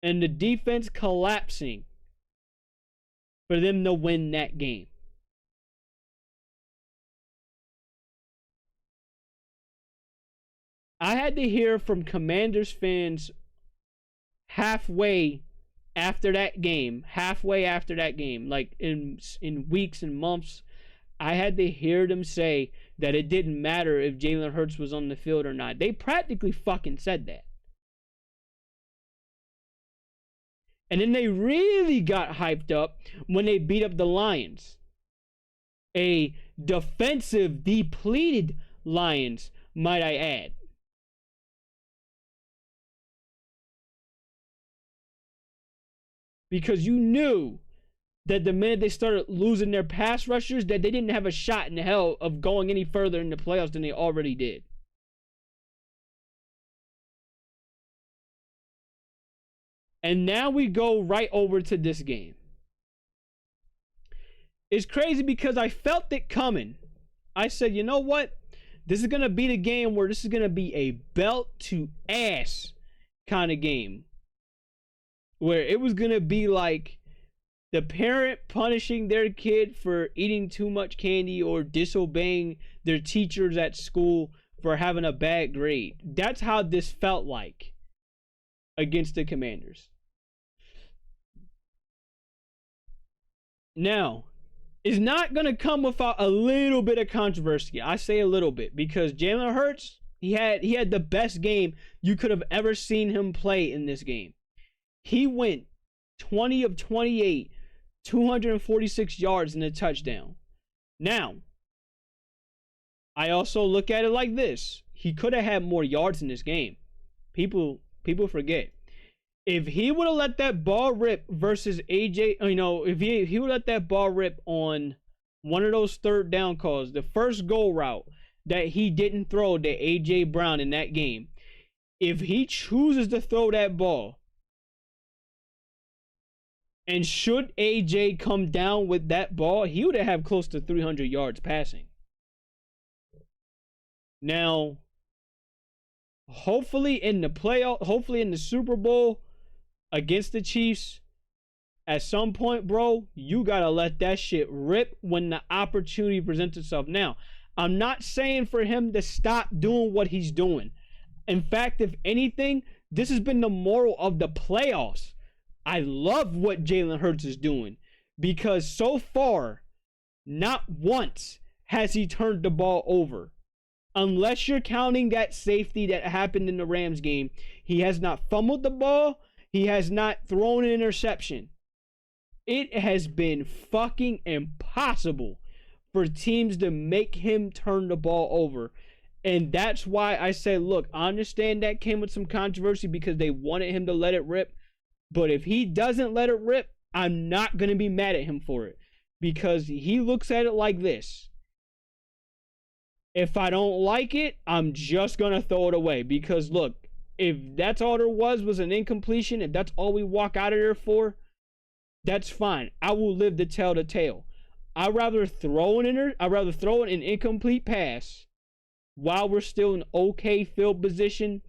and the defense collapsing for them to win that game. I had to hear from Commanders fans halfway after that game, like in weeks and months, I had to hear them say that it didn't matter if Jalen Hurts was on the field or not. They practically fucking said that. And then they really got hyped up when they beat up the Lions. A defensive, depleted Lions, might I add. Because you knew that the minute they started losing their pass rushers, that they didn't have a shot in hell of going any further in the playoffs than they already did. And now we go right over to this game. It's crazy because I felt it coming. I said, you know what? This is going to be the game where this is going to be a belt to ass kind of game. Where it was going to be like the parent punishing their kid for eating too much candy or disobeying their teachers at school for having a bad grade. That's how this felt like against the Commanders. Now, it's not going to come without a little bit of controversy. I say a little bit because Jalen Hurts, he had the best game you could have ever seen him play in this game. He went 20 of 28, 246 yards and a touchdown. Now, I also look at it like this. He could have had more yards in this game. People forget. If he would have let that ball rip versus AJ, if he would let that ball rip on one of those third down calls, the first goal route that he didn't throw to AJ Brown in that game, if he chooses to throw that ball, and should AJ come down with that ball, he would have close to 300 yards passing. Now, hopefully in the playoff, hopefully in the Super Bowl against the Chiefs, at some point, bro, you gotta let that shit rip when the opportunity presents itself. Now, I'm not saying for him to stop doing what he's doing. In fact, if anything, this has been the moral of the playoffs. I love what Jalen Hurts is doing because so far, not once has he turned the ball over. Unless you're counting that safety that happened in the Rams game, he has not fumbled the ball. He has not thrown an interception. It has been fucking impossible for teams to make him turn the ball over. And that's why I said, look, I understand that came with some controversy because they wanted him to let it rip. But if he doesn't let it rip, I'm not going to be mad at him for it. Because he looks at it like this. If I don't like it, I'm just going to throw it away. Because look, if that's all there was an incompletion, if that's all we walk out of there for, that's fine. I will live to tell the tale. I'd rather throw an incomplete pass while we're still in okay field position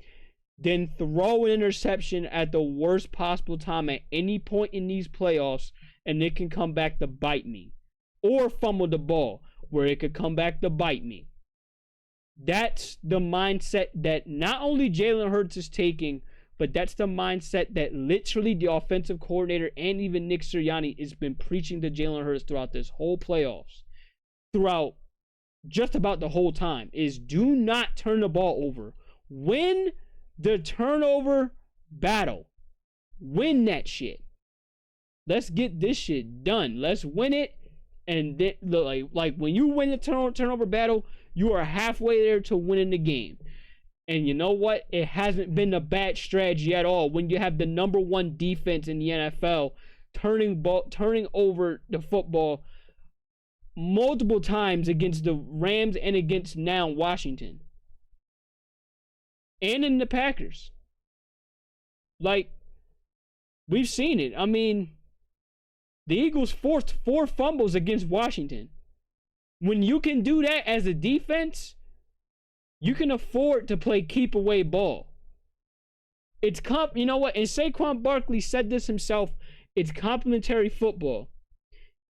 than throw an interception at the worst possible time at any point in these playoffs and it can come back to bite me. Or fumble the ball where it could come back to bite me. That's the mindset that not only Jalen Hurts is taking, but that's the mindset that literally the offensive coordinator and even Nick Sirianni has been preaching to Jalen Hurts throughout this whole playoffs. Throughout just about the whole time is do not turn the ball over. Win the turnover battle. Win that shit. Let's get this shit done. Let's win it. And then, like when you win the turnover battle, you are halfway there to winning the game. And you know what? It hasn't been a bad strategy at all when you have the number one defense in the NFL turning over the football multiple times against the Rams and against now Washington. And in the Packers. Like, we've seen it. I mean, the Eagles forced 4 fumbles against Washington. When you can do that as a defense, you can afford to play keep away ball. You know what? And Saquon Barkley said this himself. It's complementary football.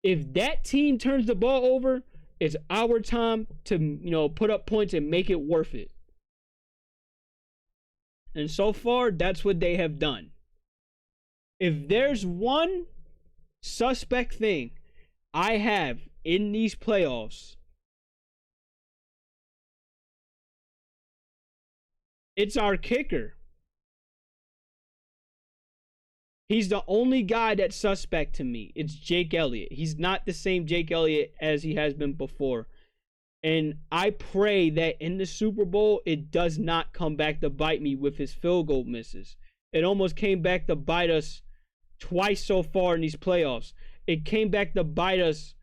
If that team turns the ball over, it's our time to, put up points and make it worth it. And so far, that's what they have done. If there's one suspect thing I have in these playoffs, it's our kicker. He's the only guy that's suspect to me. It's Jake Elliott. He's not the same Jake Elliott as he has been before. And I pray that in the Super Bowl, it does not come back to bite me with his field goal misses. It almost came back to bite us twice so far in these playoffs. It came back to bite us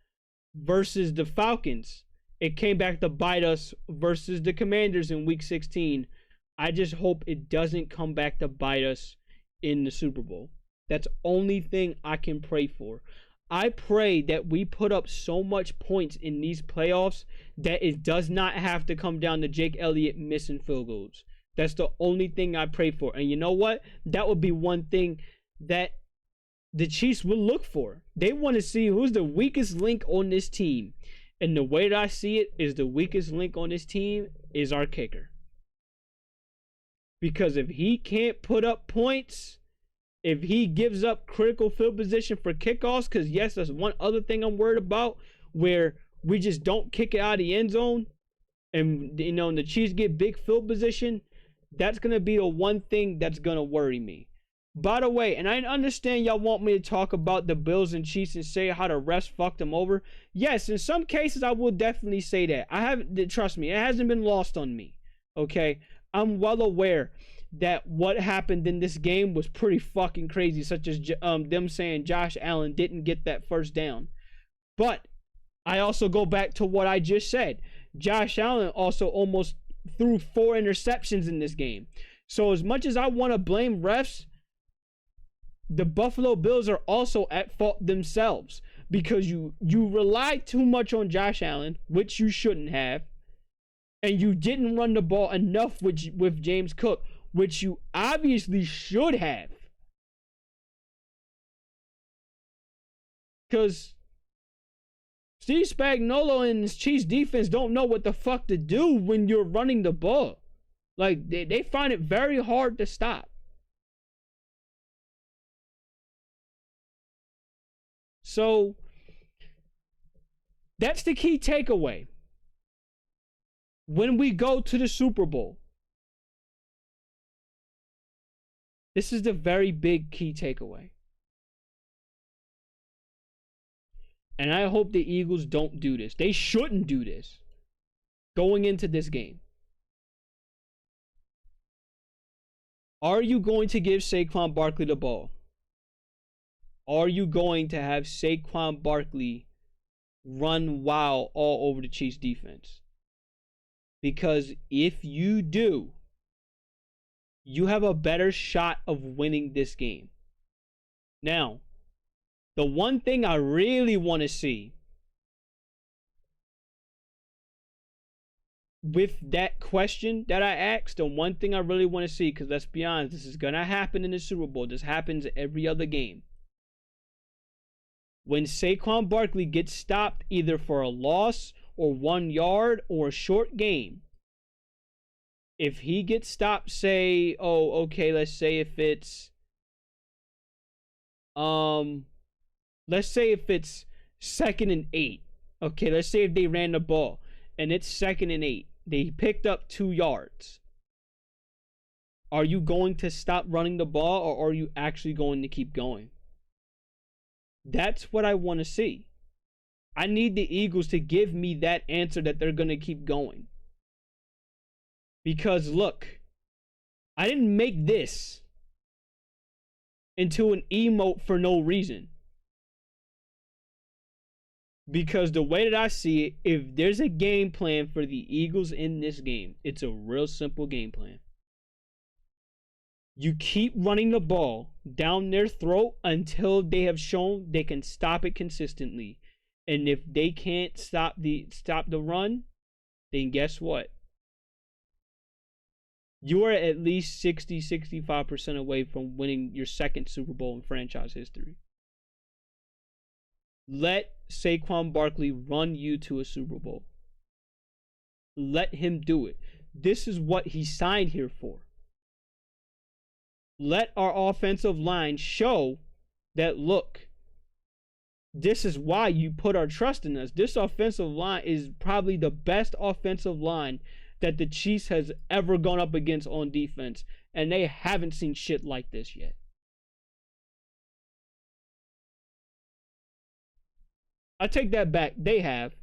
versus the Falcons. It came back to bite us versus the Commanders in Week 16. I just hope it doesn't come back to bite us in the Super Bowl. That's the only thing I can pray for. I pray that we put up so much points in these playoffs that it does not have to come down to Jake Elliott missing field goals. That's the only thing I pray for. And you know what? That would be one thing that the Chiefs will look for. They want to see who's the weakest link on this team. And the way that I see it is the weakest link on this team is our kicker. Because if he can't put up points, if he gives up critical field position for kickoffs, because yes, that's one other thing I'm worried about, where we just don't kick it out of the end zone, and and the Chiefs get big field position, that's going to be the one thing that's going to worry me. By the way, and I understand y'all want me to talk about the Bills and Chiefs and say how the refs fucked them over. Yes, in some cases I will definitely say that. Trust me, it hasn't been lost on me. Okay? I'm well aware that what happened in this game was pretty fucking crazy, such as them saying Josh Allen didn't get that first down. But I also go back to what I just said. Josh Allen also almost threw 4 interceptions in this game. So as much as I want to blame refs, the Buffalo Bills are also at fault themselves because you rely too much on Josh Allen, which you shouldn't have, and you didn't run the ball enough with James Cook, which you obviously should have. Because Steve Spagnuolo and his Chiefs defense don't know what the fuck to do when you're running the ball. Like, they find it very hard to stop. So, that's the key takeaway. When we go to the Super Bowl, this is the very big key takeaway. And I hope the Eagles don't do this. They shouldn't do this going into this game. Are you going to give Saquon Barkley the ball? Are you going to have Saquon Barkley run wild all over the Chiefs defense? Because if you do, you have a better shot of winning this game. Now, the one thing I really want to see with that question that I asked, the one thing I really want to see, because let's be honest, this is going to happen in the Super Bowl. This happens every other game. When Saquon Barkley gets stopped either for a loss or 1 yard or a short game, if he gets stopped, say, let's say if it's, let's say if it's 2nd and 8. Okay, let's say if they ran the ball and it's 2nd and 8. They picked up 2 yards. Are you going to stop running the ball, or are you actually going to keep going? That's what I want to see. I need the Eagles to give me that answer that they're going to keep going. Because look, I didn't make this into an emote for no reason. Because the way that I see it, if there's a game plan for the Eagles in this game, it's a real simple game plan. You keep running the ball down their throat until they have shown they can stop it consistently. And if they can't stop the run, then guess what? You are at least 60-65% away from winning your second Super Bowl in franchise history. Let Saquon Barkley run you to a Super Bowl. Let him do it. This is what he signed here for. Let our offensive line show that, look, this is why you put our trust in us. This offensive line is probably the best offensive line that the Chiefs has ever gone up against on defense. And they haven't seen shit like this yet. I take that back. They have.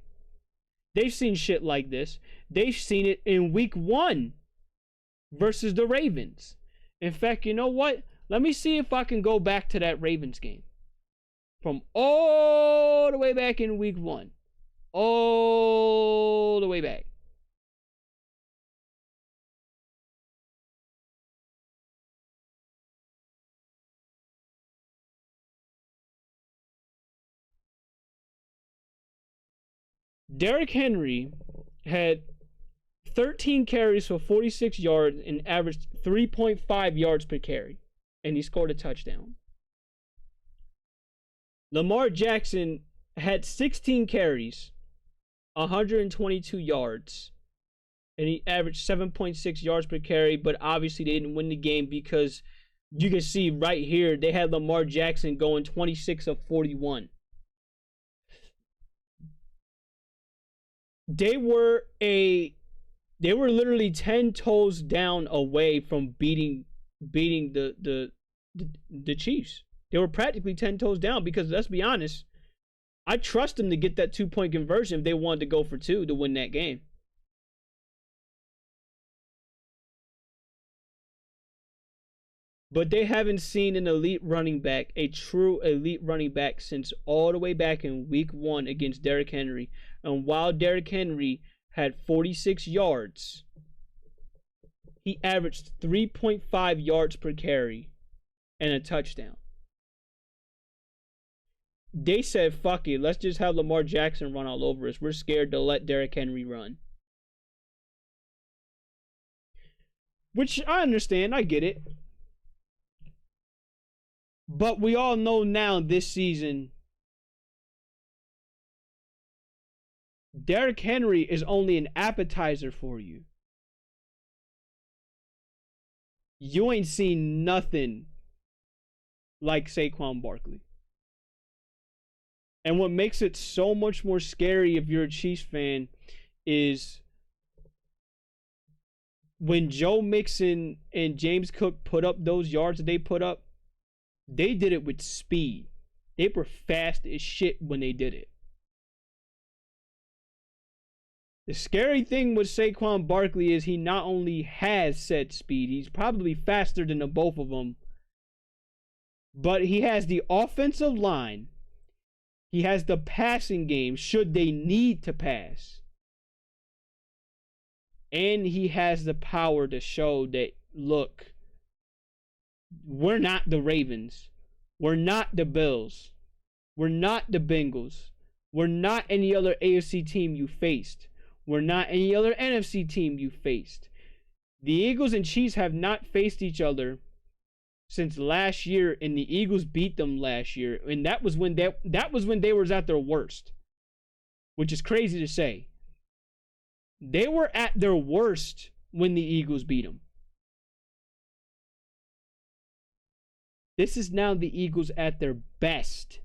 They've seen shit like this. They've seen it in week 1 versus the Ravens. In fact, you know what? Let me see if I can go back to that Ravens game. From all the way back in week 1. All the way back. Derrick Henry had 13 carries for 46 yards and averaged 3.5 yards per carry. And he scored a touchdown. Lamar Jackson had 16 carries, 122 yards. And he averaged 7.6 yards per carry. But obviously they didn't win the game because you can see right here, they had Lamar Jackson going 26 of 41. They were literally 10 toes down away from beating the Chiefs. They were practically 10 toes down because, let's be honest, I trust them to get that 2-point conversion if they wanted to go for 2 to win that game. But they haven't seen an elite running back, a true elite running back, since all the way back in week 1 against Derrick Henry. And while Derrick Henry had 46 yards, he averaged 3.5 yards per carry and a touchdown. They said, fuck it, let's just have Lamar Jackson run all over us. We're scared to let Derrick Henry run. Which I understand, I get it. But we all know now this season, Derrick Henry is only an appetizer for you. You ain't seen nothing like Saquon Barkley. And what makes it so much more scary if you're a Chiefs fan is when Joe Mixon and James Cook put up those yards that they put up, they did it with speed. They were fast as shit when they did it. The scary thing with Saquon Barkley is he not only has said speed, he's probably faster than the both of them, but he has the offensive line. He has the passing game should they need to pass. And he has the power to show that, look, we're not the Ravens. We're not the Bills. We're not the Bengals. We're not any other AFC team you faced. We're not any other NFC team you faced. The Eagles and Chiefs have not faced each other since last year, and the Eagles beat them last year, and that was when they were at their worst, which is crazy to say. They were at their worst when the Eagles beat them. This is now the Eagles at their best.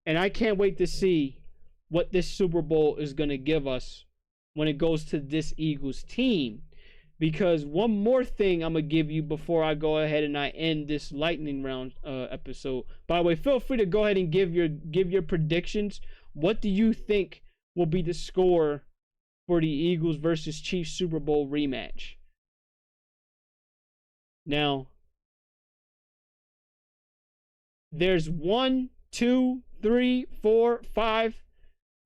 And I can't wait to see what this Super Bowl is going to give us when it goes to this Eagles team. Because one more thing I'm going to give you before I go ahead and I end this lightning round episode. By the way, feel free to go ahead and give your predictions. What do you think will be the score for the Eagles versus Chiefs Super Bowl rematch? Now, there's 1, 2, 3, 4, 5.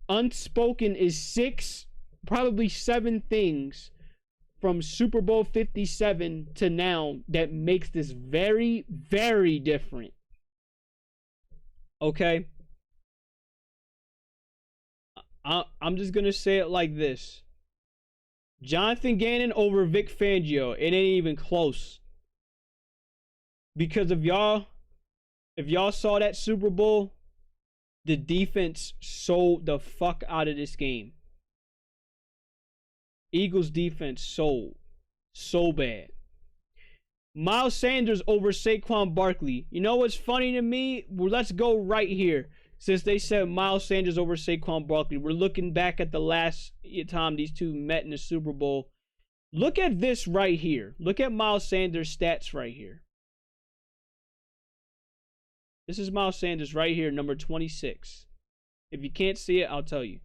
Unspoken is 6, probably 7 things from Super Bowl 57 to now that makes this very, very different. Okay? I'm just going to say it like this. Jonathan Gannon over Vic Fangio. It ain't even close. Because if y'all saw that Super Bowl, the defense sold the fuck out of this game. Eagles defense sold so bad. Miles Sanders over Saquon Barkley. You know what's funny to me? Well, let's go right here. Since they said Miles Sanders over Saquon Barkley, we're looking back at the last time these two met in the Super Bowl. Look at this right here. Look at Miles Sanders' stats right here. This is Miles Sanders right here, number 26. If you can't see it, I'll tell you.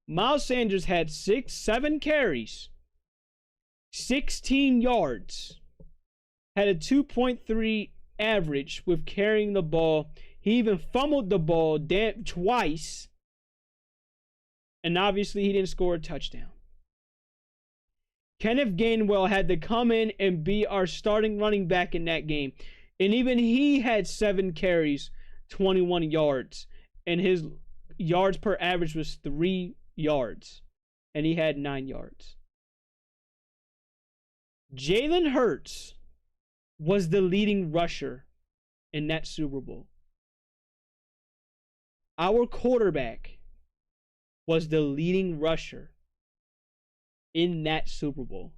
Miles Sanders had 7 carries, 16 yards, had a 2.3 average with carrying the ball. He even fumbled the ball twice, and obviously he didn't score a touchdown. Kenneth Gainwell had to come in and be our starting running back in that game, and even he had 7 carries, 21 yards, and his yards per average was 3 yards, and he had 9 yards. Jalen Hurts was the leading rusher in that Super Bowl. Our quarterback was the leading rusher in that Super Bowl.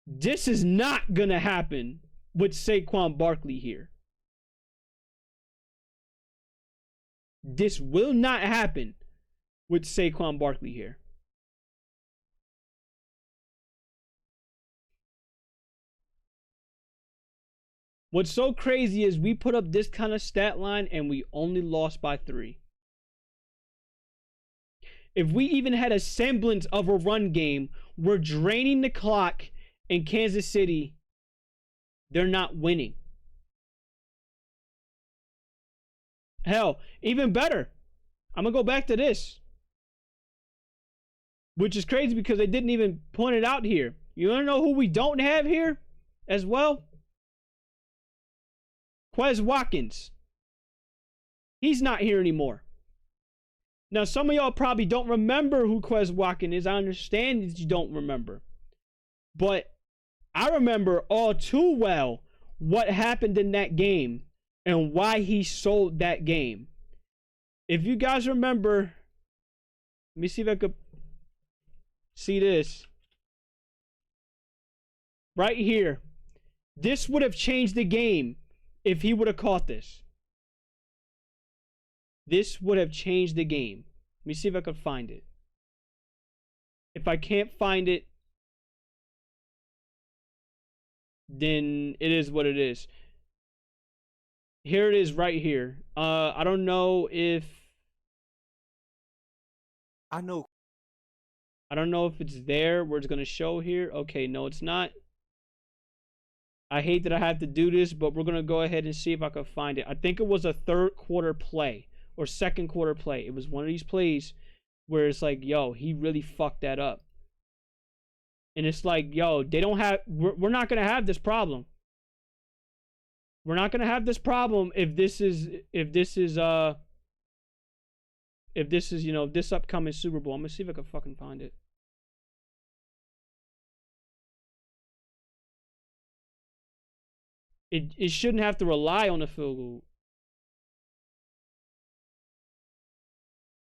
This is not going to happen with Saquon Barkley here. This will not happen with Saquon Barkley here. What's so crazy is we put up this kind of stat line and we only lost by 3. If we even had a semblance of a run game, we're draining the clock in Kansas City. They're not winning. Hell, even better. I'm going to go back to this. Which is crazy because they didn't even point it out here. You want to know who we don't have here as well? Quez Watkins. He's not here anymore. Now, some of y'all probably don't remember who Quez Watkins is. I understand that you don't remember. But I remember all too well what happened in that game and why he sold that game. If you guys remember, let me see if I could see this. Right here. This would have changed the game if he would have caught this. This would have changed the game. Let me see if I can find it. If I can't find it, then it is what it is. Here it is right here. I don't know if I don't know if it's there where it's going to show here. Okay, no, it's not. I hate that I have to do this, but we're going to go ahead and see if I can find it. I think it was a third quarter play or second quarter play. It was one of these plays where it's like, yo, he really fucked that up. And it's like, yo, they don't have, we're not going to have this problem. We're not going to have this problem if this is, you know, this upcoming Super Bowl. I'm going to see if I can fucking find it. It shouldn't have to rely on the field goal.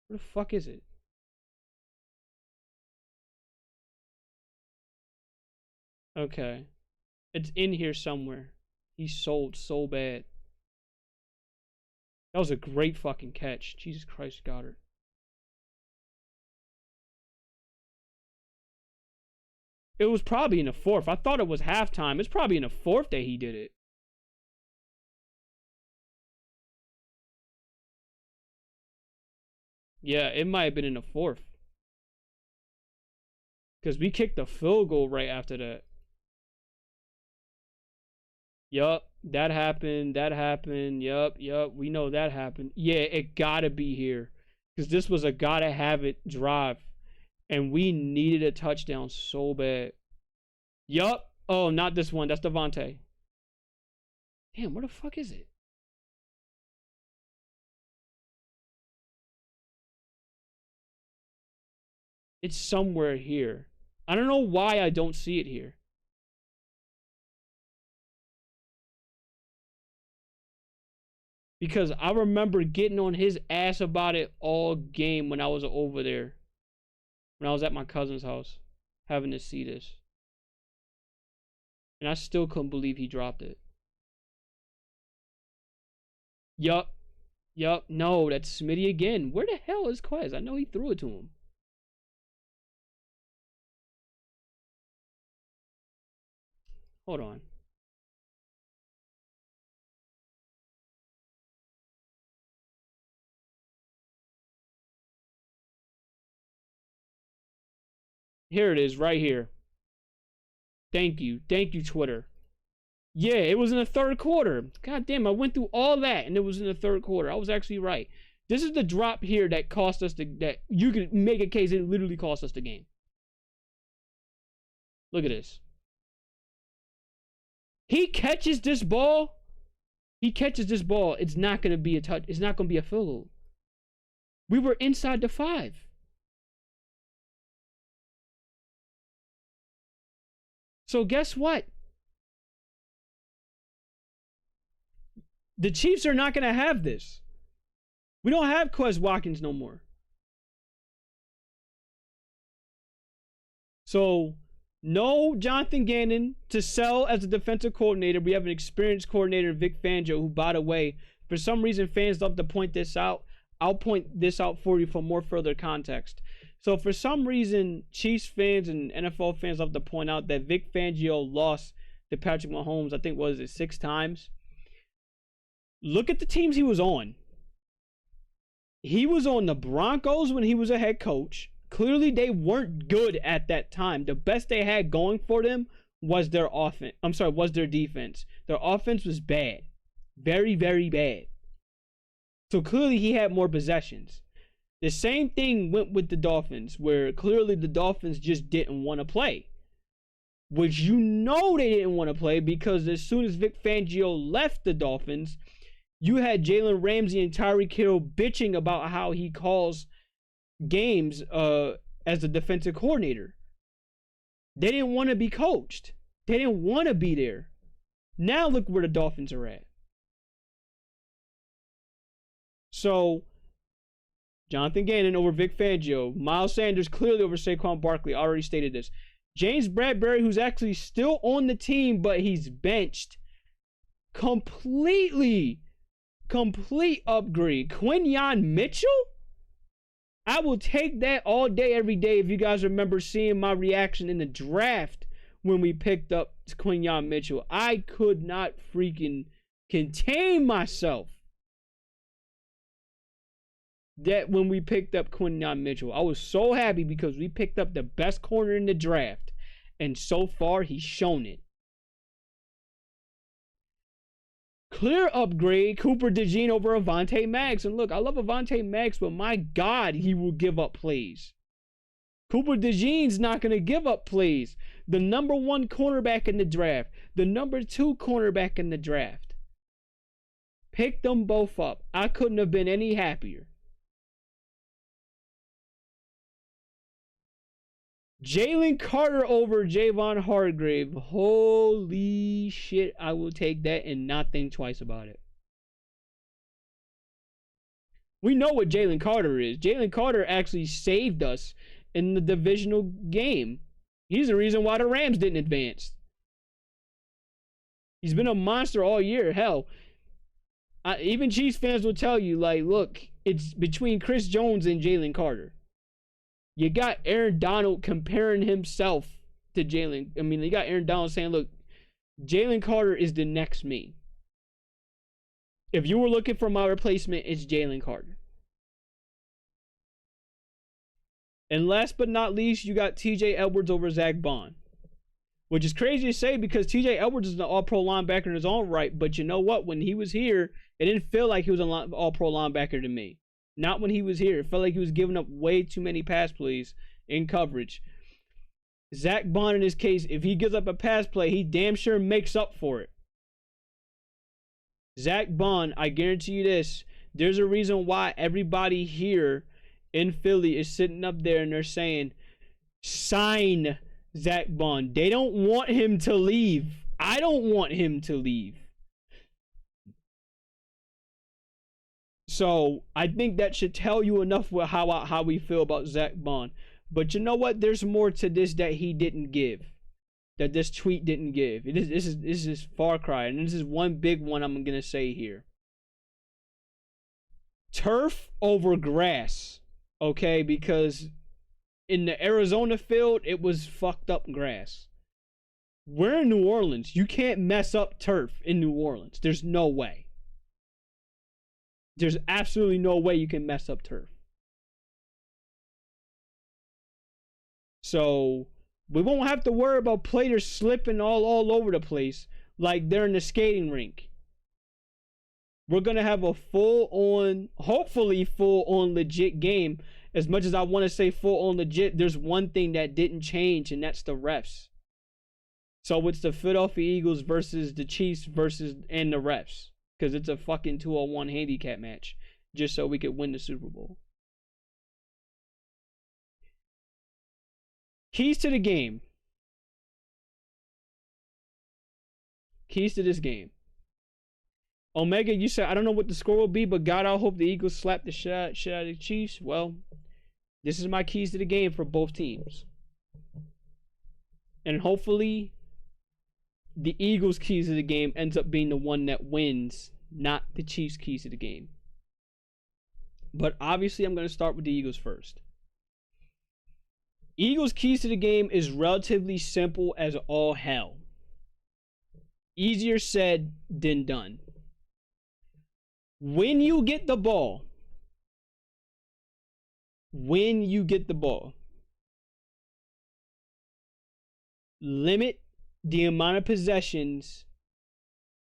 Where the fuck is it? Okay. It's in here somewhere. He sold so bad. That was a great fucking catch. Jesus Christ, Goddard. It was probably in the fourth. I thought it was halftime. It's probably in the fourth that he did it. Yeah, it might have been in the fourth. Because we kicked the field goal right after that. Yup, that happened. That happened. Yup. We know that happened. Yeah, it gotta be here. Because this was a gotta have it drive. And we needed a touchdown so bad. Yup. Oh, not this one. That's Devontae. Damn, where the fuck is it? It's somewhere here. I don't know why I don't see it here. Because I remember getting on his ass about it all game when I was over there. When I was at my cousin's house. Having to see this. And I still couldn't believe he dropped it. Yup. No, that's Smitty again. Where the hell is Quez? I know he threw it to him. Hold on. Here it is, right here. Thank you, Twitter. Yeah, it was in the third quarter. God damn, I went through all that and it was in the third quarter. I was actually right. This is the drop here that cost us that you could make a case it literally cost us the game. Look at this. He catches this ball. It's not going to be a touch. It's not going to be a field goal. We were inside the 5. So guess what? The Chiefs are not going to have this. We don't have Quez Watkins no more. So, no Jonathan Gannon to sell as a defensive coordinator. We have an experienced coordinator, Vic Fangio, who, by the way, for some reason, fans love to point this out. I'll point this out for you for more further context. So, for some reason, Chiefs fans and NFL fans love to point out that Vic Fangio lost to Patrick Mahomes, I think, 6 times? Look at the teams he was on. He was on the Broncos when he was a head coach. Clearly, they weren't good at that time. The best they had going for them was their offense. Was their defense. Their offense was bad. Very, very bad. So clearly, he had more possessions. The same thing went with the Dolphins, where clearly the Dolphins just didn't want to play. Which you know they didn't want to play because as soon as Vic Fangio left the Dolphins, you had Jalen Ramsey and Tyreek Hill bitching about how he calls games as a defensive coordinator. They didn't want to be coached. They didn't want to be there. Now look where the Dolphins are at. So, Jonathan Gannon over Vic Fangio. Miles Sanders clearly over Saquon Barkley. I already stated this. James Bradbury, who's actually still on the team, but he's benched. Complete upgrade. Quinyon Mitchell? I will take that all day, every day. If you guys remember seeing my reaction in the draft when we picked up Quinyon Mitchell, I could not freaking contain myself. That when we picked up Quinyon Mitchell, I was so happy because we picked up the best corner in the draft, and so far he's shown it. Clear upgrade, Cooper DeJean over Avonte Maddox. And look, I love Avonte Maddox, but my God, he will give up plays. Cooper DeJean's not going to give up plays. The number 1 cornerback in the draft, the number 2 cornerback in the draft. Pick them both up. I couldn't have been any happier. Jalen Carter over Javon Hargrave. Holy shit, I will take that and not think twice about it. We know what Jalen Carter is. Jalen Carter actually saved us in the divisional game. He's the reason why the Rams didn't advance. He's been a monster all year. Hell, even Chiefs fans will tell you, like, look, it's between Chris Jones and Jalen Carter. You got Aaron Donald comparing himself to Jalen. I mean, you got Aaron Donald saying, look, Jalen Carter is the next me. If you were looking for my replacement, it's Jalen Carter. And last but not least, you got TJ Edwards over Zach Bond. Which is crazy to say because TJ Edwards is an all-pro linebacker in his own right. But you know what? When he was here, it didn't feel like he was an all-pro linebacker to me. Not when he was here. It felt like he was giving up way too many pass plays in coverage. Zach Bond, in his case, if he gives up a pass play, he damn sure makes up for it. Zach Bond, I guarantee you this. There's a reason why everybody here in Philly is sitting up there and they're saying, sign Zach Bond. They don't want him to leave. I don't want him to leave. So I think that should tell you enough with how we feel about Zach Bond. But you know what? There's more to this that he didn't give. That this tweet didn't give. This is far cry. And this is one big one I'm going to say here. Turf over grass. Okay? Because in the Arizona field, it was fucked up grass. We're in New Orleans. You can't mess up turf in New Orleans. There's no way. There's absolutely no way you can mess up turf. So we won't have to worry about players slipping all over the place like they're in the skating rink. We're going to have a hopefully full-on legit game. As much as I want to say full-on legit, there's one thing that didn't change, and that's the refs. So it's the Philadelphia Eagles versus the Chiefs and the refs. Because it's a fucking 2-on-1 handicap match. Just so we could win the Super Bowl. Keys to the game. Keys to this game. Omega, you said, I don't know what the score will be, but God, I hope the Eagles slap the shit out of the Chiefs. Well, this is my keys to the game for both teams. And hopefully the Eagles' keys to the game ends up being the one that wins, not the Chiefs' keys to the game. But obviously, I'm going to start with the Eagles first. Eagles' keys to the game is relatively simple as all hell. Easier said than done. When you get the ball, limit the amount of possessions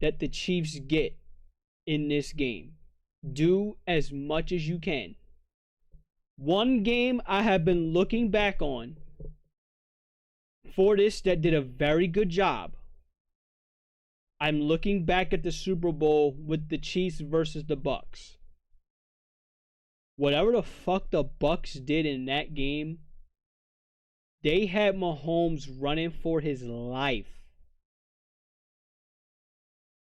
that the Chiefs get in this game. Do as much as you can. One game I have been looking back on for this that did a very good job. I'm looking back at the Super Bowl with the Chiefs versus the Bucks. Whatever the fuck the Bucks did in that game, they had Mahomes running for his life.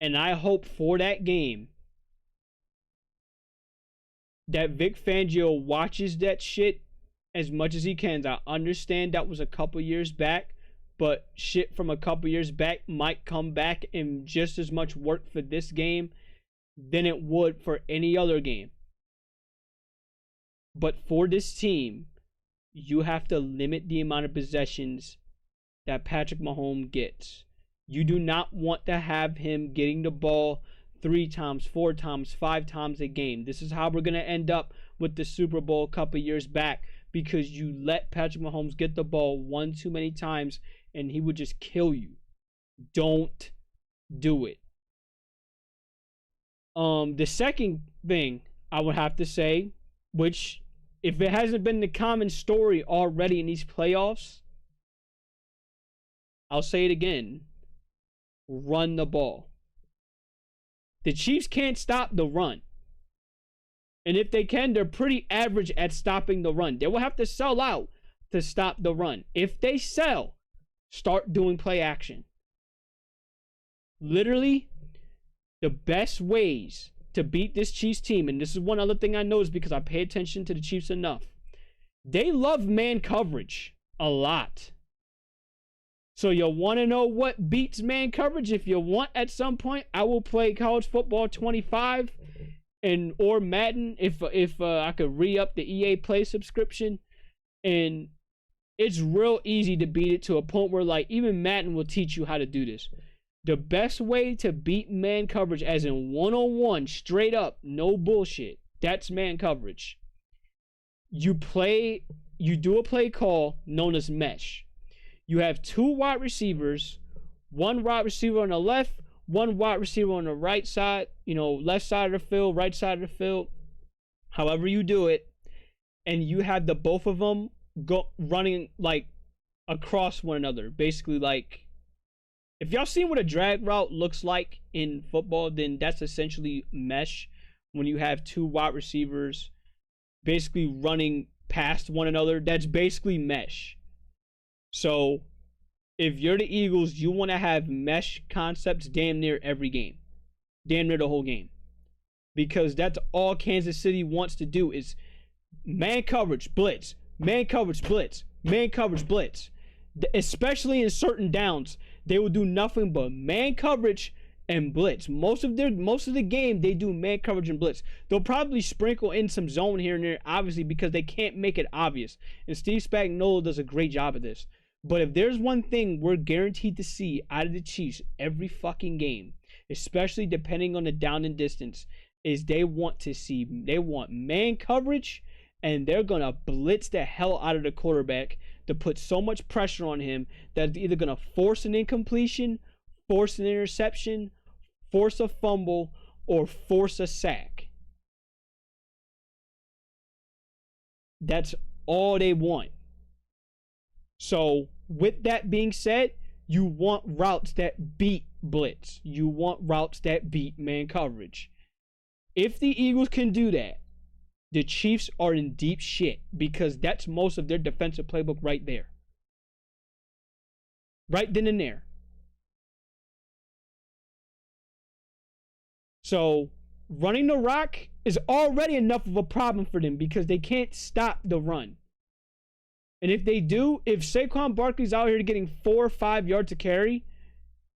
And I hope for that game that Vic Fangio watches that shit as much as he can. I understand that was a couple years back, but shit from a couple years back might come back and just as much work for this game than it would for any other game. But for this team, you have to limit the amount of possessions that Patrick Mahomes gets. You do not want to have him getting the ball 3 times, 4 times, 5 times a game. This is how we're going to end up with the Super Bowl a couple years back, because you let Patrick Mahomes get the ball one too many times and he would just kill you. Don't do it. The second thing I would have to say, which if it hasn't been the common story already in these playoffs, I'll say it again. Run the ball. The Chiefs can't stop the run. And if they can, they're pretty average at stopping the run. They will have to sell out to stop the run. If they sell, start doing play action. Literally, the best ways to beat this Chiefs team, and this is one other thing I noticed because I pay attention to the Chiefs enough. They love man coverage a lot. So you want to know what beats man coverage? If you want, at some point, I will play College Football 25 or Madden if I could re-up the EA Play subscription. And it's real easy to beat it to a point where like even Madden will teach you how to do this. The best way to beat man coverage, as in one-on-one, straight up, no bullshit, that's man coverage. You do a play call known as mesh. You have 2 wide receivers, 1 wide receiver on the left, 1 wide receiver on the right side, left side of the field, right side of the field, however you do it, and you have the both of them go running like across one another. Basically, like, if y'all seen what a drag route looks like in football, then that's essentially mesh, when you have 2 wide receivers basically running past one another. That's basically mesh. So if you're the Eagles, you want to have mesh concepts damn near every game, damn near the whole game, because that's all Kansas City wants to do is man coverage, blitz, man coverage, blitz, man coverage, blitz. Especially in certain downs, they will do nothing but man coverage and blitz. Most of the game, they do man coverage and blitz. They'll probably sprinkle in some zone here and there, obviously, because they can't make it obvious. And Steve Spagnuolo does a great job of this. But if there's one thing we're guaranteed to see out of the Chiefs every fucking game, especially depending on the down and distance, is they want man coverage, and they're going to blitz the hell out of the quarterback to put so much pressure on him that they're either going to force an incompletion, force an interception, force a fumble, or force a sack. That's all they want. So, with that being said, you want routes that beat blitz. You want routes that beat man coverage. If the Eagles can do that, the Chiefs are in deep shit, because that's most of their defensive playbook right there. Right then and there. So, running the rock is already enough of a problem for them because they can't stop the run. And if they do, if Saquon Barkley's out here getting 4 or 5 yards to carry,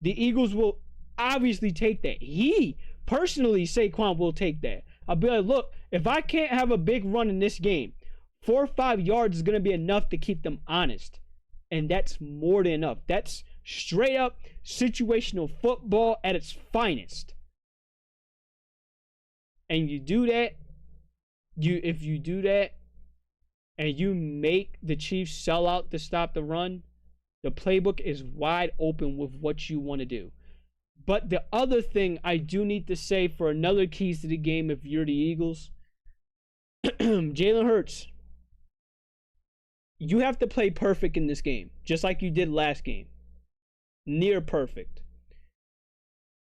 the Eagles will obviously take that. Saquon will take that. I'll be like, look, if I can't have a big run in this game, 4 or 5 yards is going to be enough to keep them honest. And that's more than enough. That's straight up situational football at its finest. And you do that, if you do that, and you make the Chiefs sell out to stop the run, the playbook is wide open with what you want to do. But the other thing I do need to say for another keys to the game, if you're the Eagles, Jalen Hurts, you have to play perfect in this game, just like you did last game. Near perfect.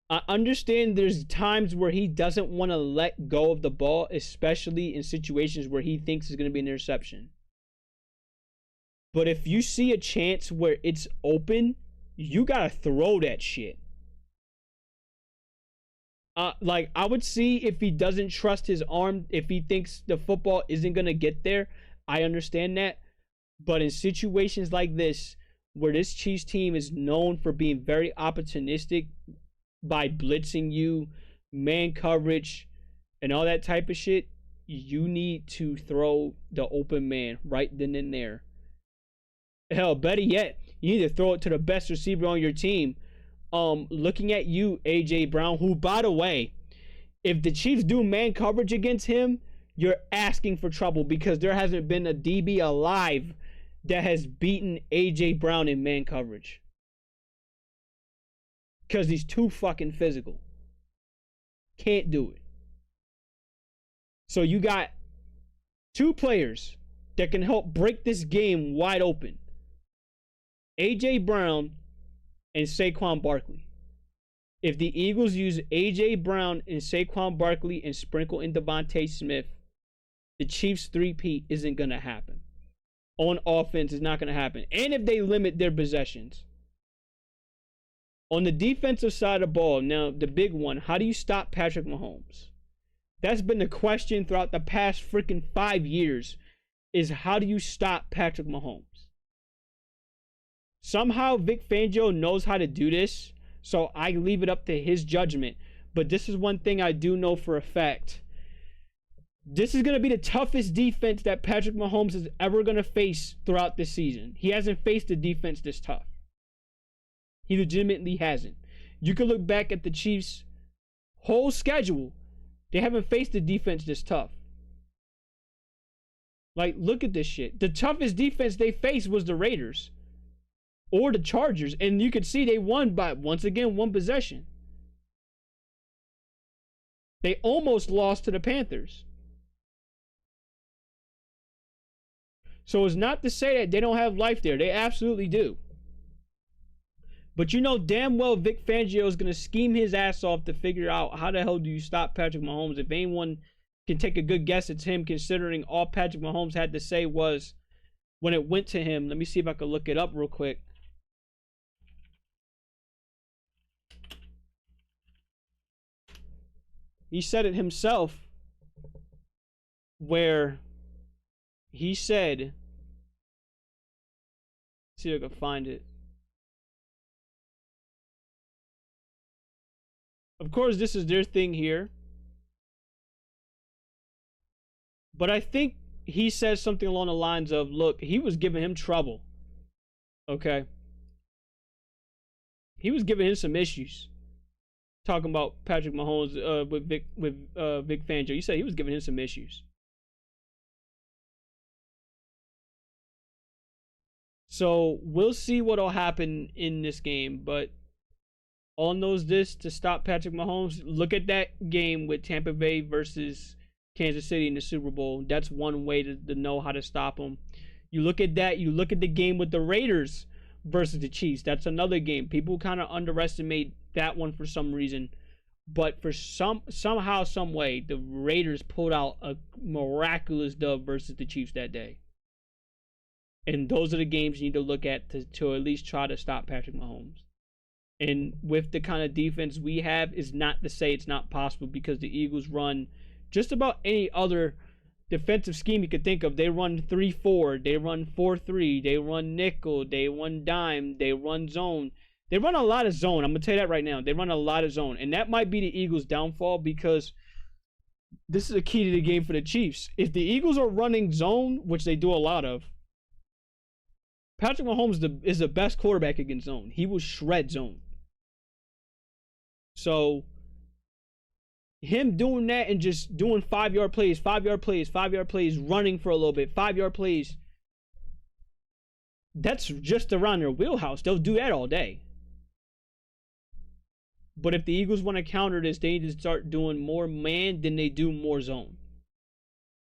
I understand there's times where he doesn't want to let go of the ball, especially in situations where he thinks it's going to be an interception. But if you see a chance where it's open, you got to throw that shit. Like, I would see if he doesn't trust his arm, if he thinks the football isn't going to get there. I understand that. But in situations like this, where this Chiefs team is known for being very opportunistic by blitzing you, man coverage, and all that type of shit, you need to throw the open man right then and there. Hell, better yet, you need to throw it to the best receiver on your team. Looking at you, AJ Brown, who, by the way, if the Chiefs do man coverage against him, you're asking for trouble, because there hasn't been a DB alive that has beaten AJ Brown in man coverage. Because he's too fucking physical. Can't do it. So you got two players that can help break this game wide open. AJ Brown and Saquon Barkley. If the Eagles use AJ Brown and Saquon Barkley and sprinkle in Devontae Smith, the Chiefs 3-peat isn't going to happen. On offense, it's not going to happen. And if they limit their possessions. On the defensive side of the ball, now the big one, how do you stop Patrick Mahomes? That's been the question throughout the past freaking 5 years, is how do you stop Patrick Mahomes? Somehow Vic Fangio knows how to do this, so I leave it up to his judgment. But this is one thing I do know for a fact. This is going to be the toughest defense that Patrick Mahomes is ever going to face throughout this season. He hasn't faced a defense this tough. He legitimately hasn't. You can look back at the Chiefs' whole schedule. They haven't faced a defense this tough. Like, look at this shit. The toughest defense they faced was the Raiders or the Chargers. And you could see they won by, once again, one possession. They almost lost to the Panthers. So it's not to say that they don't have life there. They absolutely do. But you know damn well Vic Fangio is going to scheme his ass off to figure out how the hell do you stop Patrick Mahomes. If anyone can take a good guess, it's him, considering all Patrick Mahomes had to say was when it went to him. Let me see if I can look it up real quick. He said it himself, where he said, see if I can find it. Of course, this is their thing here. But I think he says something along the lines of, look, he was giving him trouble. Okay? He was giving him some issues. Talking about Patrick Mahomes with Vic Fangio. He said he was giving him some issues. So we'll see what'll happen in this game, but all knows this to stop Patrick Mahomes. Look at that game with Tampa Bay versus Kansas City in the Super Bowl. That's one way to know how to stop him. You look at that. You look at the game with the Raiders versus the Chiefs. That's another game. People kind of underestimate that one for some reason. But for somehow, some way, the Raiders pulled out a miraculous dub versus the Chiefs that day. And those are the games you need to look at to at least try to stop Patrick Mahomes. And with the kind of defense we have, is not to say it's not possible, because the Eagles run just about any other defensive scheme you could think of. They run 3-4, they run 4-3, they run nickel, they run dime, they run zone. They run a lot of zone. I'm going to tell you that right now. They run a lot of zone. And that might be the Eagles' downfall, because this is a key to the game for the Chiefs. If the Eagles are running zone, which they do a lot of, Patrick Mahomes is the best quarterback against zone. He will shred zone. So him doing that and just doing 5-yard plays, 5-yard plays, 5-yard plays, running for a little bit, 5-yard plays, that's just around their wheelhouse. They'll do that all day. But if the Eagles want to counter this, they need to start doing more man than they do more zone.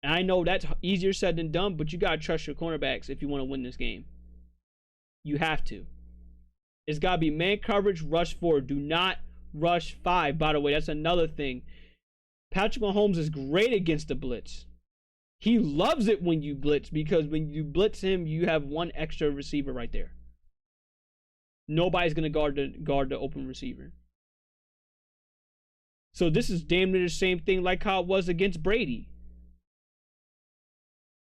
And I know that's easier said than done, but you got to trust your cornerbacks if you want to win this game. You have to. It's got to be man coverage, rush 4. Do not rush 5. By the way, that's another thing. Patrick Mahomes is great against the blitz. He loves it when you blitz, because when you blitz him, you have one extra receiver right there. Nobody's going to guard the open receiver. So this is damn near the same thing like how it was against Brady.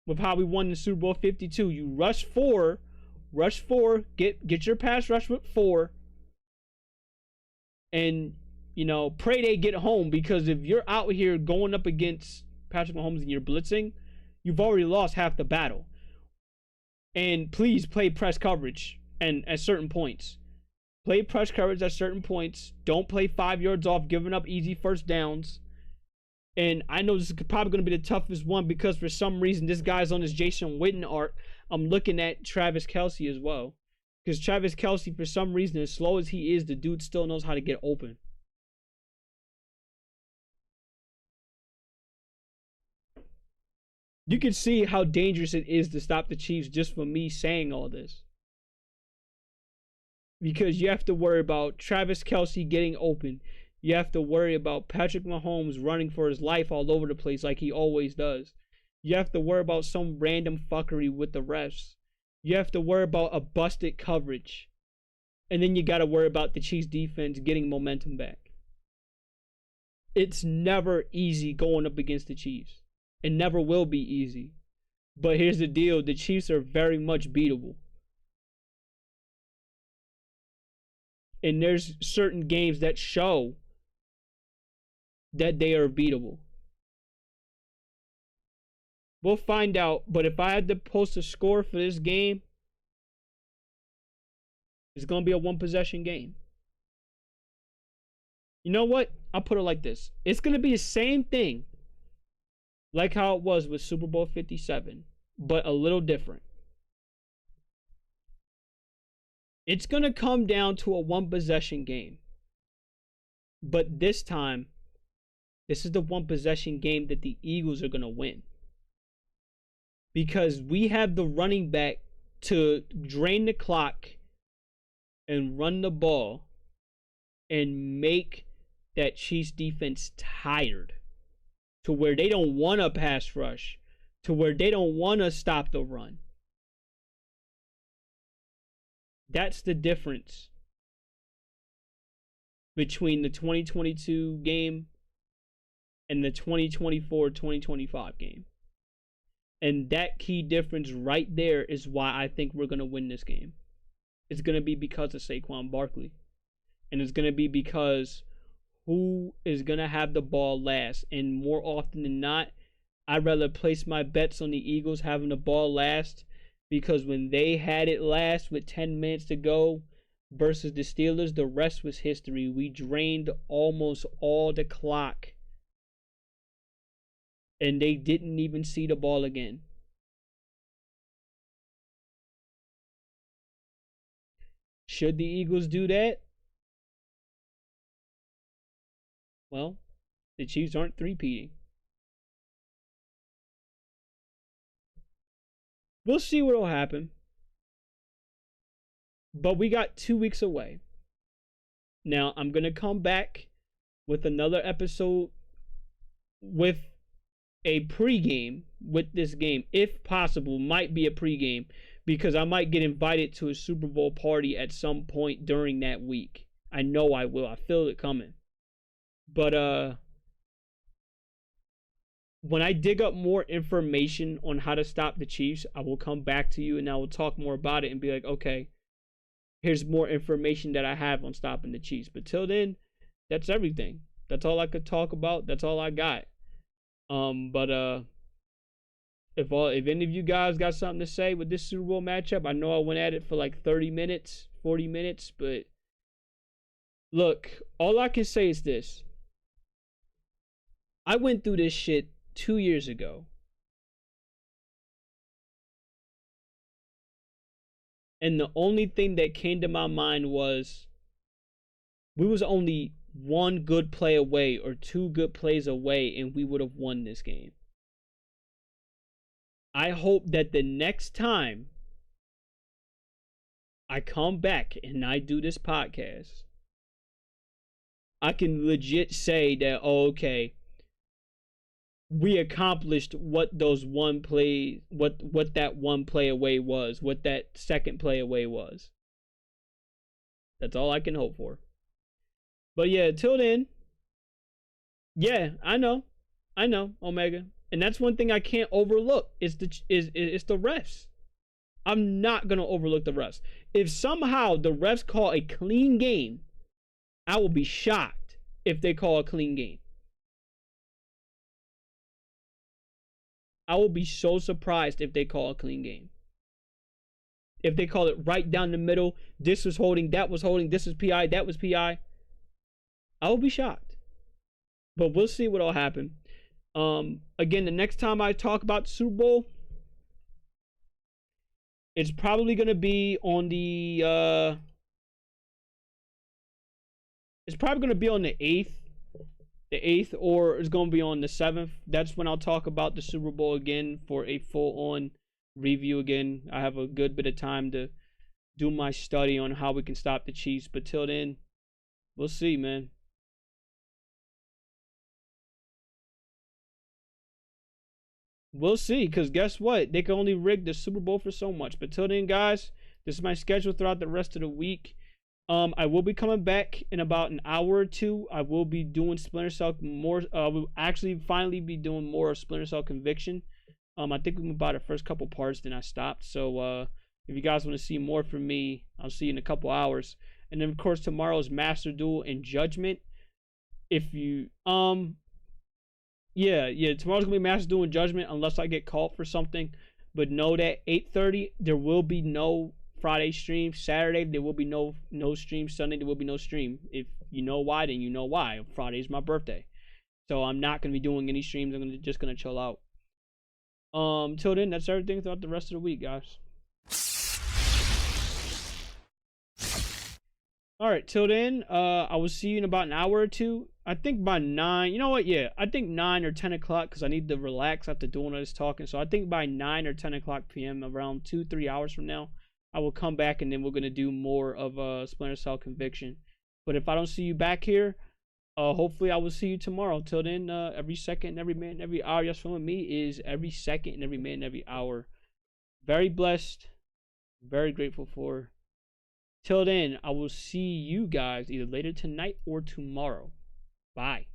With how we won the Super Bowl 52. You rush four, get your pass rush with 4. And, you know, pray they get home, because if you're out here going up against Patrick Mahomes and you're blitzing, you've already lost half the battle. And please play press coverage and at certain points. Play press coverage at certain points. Don't play 5 yards off, giving up easy first downs. And I know this is probably going to be the toughest one, because for some reason this guy's on this Jason Witten arc. I'm looking at Travis Kelce as well. Because Travis Kelce, for some reason, as slow as he is, the dude still knows how to get open. You can see how dangerous it is to stop the Chiefs just for me saying all this. Because you have to worry about Travis Kelce getting open. You have to worry about Patrick Mahomes running for his life all over the place like he always does. You have to worry about some random fuckery with the refs. You have to worry about a busted coverage. And then you got to worry about the Chiefs defense getting momentum back. It's never easy going up against the Chiefs. It never will be easy. But here's the deal. The Chiefs are very much beatable. And there's certain games that show that they are beatable. We'll find out. But if I had to post a score for this game, it's going to be a 1-possession game. You know what? I'll put it like this. It's going to be the same thing like how it was with Super Bowl 57, but a little different. It's going to come down to a 1-possession game. But this time, this is the 1-possession game that the Eagles are going to win. Because we have the running back to drain the clock and run the ball and make that Chiefs defense tired to where they don't want to pass rush, to where they don't want to stop the run. That's the difference between the 2022 game and the 2024-2025 game. And that key difference right there is why I think we're going to win this game. It's going to be because of Saquon Barkley. And it's going to be because who is going to have the ball last. And more often than not, I'd rather place my bets on the Eagles having the ball last, because when they had it last with 10 minutes to go versus the Steelers, the rest was history. We drained almost all the clock. And they didn't even see the ball again. Should the Eagles do that? Well, the Chiefs aren't three-peating. We'll see what will happen. But we got 2 weeks away. Now, I'm going to come back with another episode with a pregame with this game. If possible, might be a pregame, because I might get invited to a Super Bowl party at some point during that week. I know I will. I feel it coming. But when I dig up more information on how to stop the Chiefs, I will come back to you and I will talk more about it and be like, okay, here's more information that I have on stopping the Chiefs. But till then, that's everything. That's all I could talk about. That's all I got. If any of you guys got something to say with this Super Bowl matchup, I know I went at it for like 30 minutes, 40 minutes, but look, all I can say is this. I went through this shit 2 years ago. And the only thing that came to my mind was we was only one good play away or two good plays away and we would have won this game. I hope that the next time I come back and I do this podcast, I can legit say that, oh, okay, we accomplished what those one play, what that one play away was, what that second play away was. That's all I can hope for. But yeah, till then, Yeah, I know, Omega, and that's one thing I can't overlook is the refs. I'm not gonna overlook the refs. If somehow the refs call a clean game, I will be shocked if they call a clean game. I will be so surprised if they call a clean game. If they call it right down the middle, this was holding, that was holding, this was PI, that was PI, I will be shocked. But we'll see what'll happen. Again, the next time I talk about the Super Bowl, it's probably gonna be on the it's probably gonna be on the 8th, or it's gonna be on the 7th. That's when I'll talk about the Super Bowl again for a full-on review again. I have a good bit of time to do my study on how we can stop the Chiefs, but till then, we'll see, man. We'll see, because guess what? They can only rig the Super Bowl for so much. But till then, guys, this is my schedule throughout the rest of the week. I will be coming back in about an hour or two. I will be doing Splinter Cell more. We'll actually finally be doing more of Splinter Cell Conviction. I think we about the first couple parts, then I stopped. So if you guys want to see more from me, I'll see you in a couple hours. And then of course tomorrow is Master Duel and Judgment. If you yeah, tomorrow's gonna be Master Duel and Judgment unless I get called for something. But know that 8:30 there will be no Friday stream. Saturday there will be no stream. Sunday there will be no stream. If you know why, then you know why. Friday is my birthday, so I'm not gonna be doing any streams. I'm just gonna chill out. Till then, that's everything throughout the rest of the week, guys. Alright, till then, I will see you in about an hour or two. I think by 9, you know what, yeah, I think 9 or 10 o'clock, because I need to relax after doing all this talking. So I think by 9 or 10 o'clock p.m., around 2-3 hours from now, I will come back and then we're going to do more of Splinter Cell Conviction. But if I don't see you back here, hopefully I will see you tomorrow. Till then, every second, every minute, every hour you're filming me is every second and every minute, every hour. Very blessed, very grateful for. Till then, I will see you guys either later tonight or tomorrow. Bye.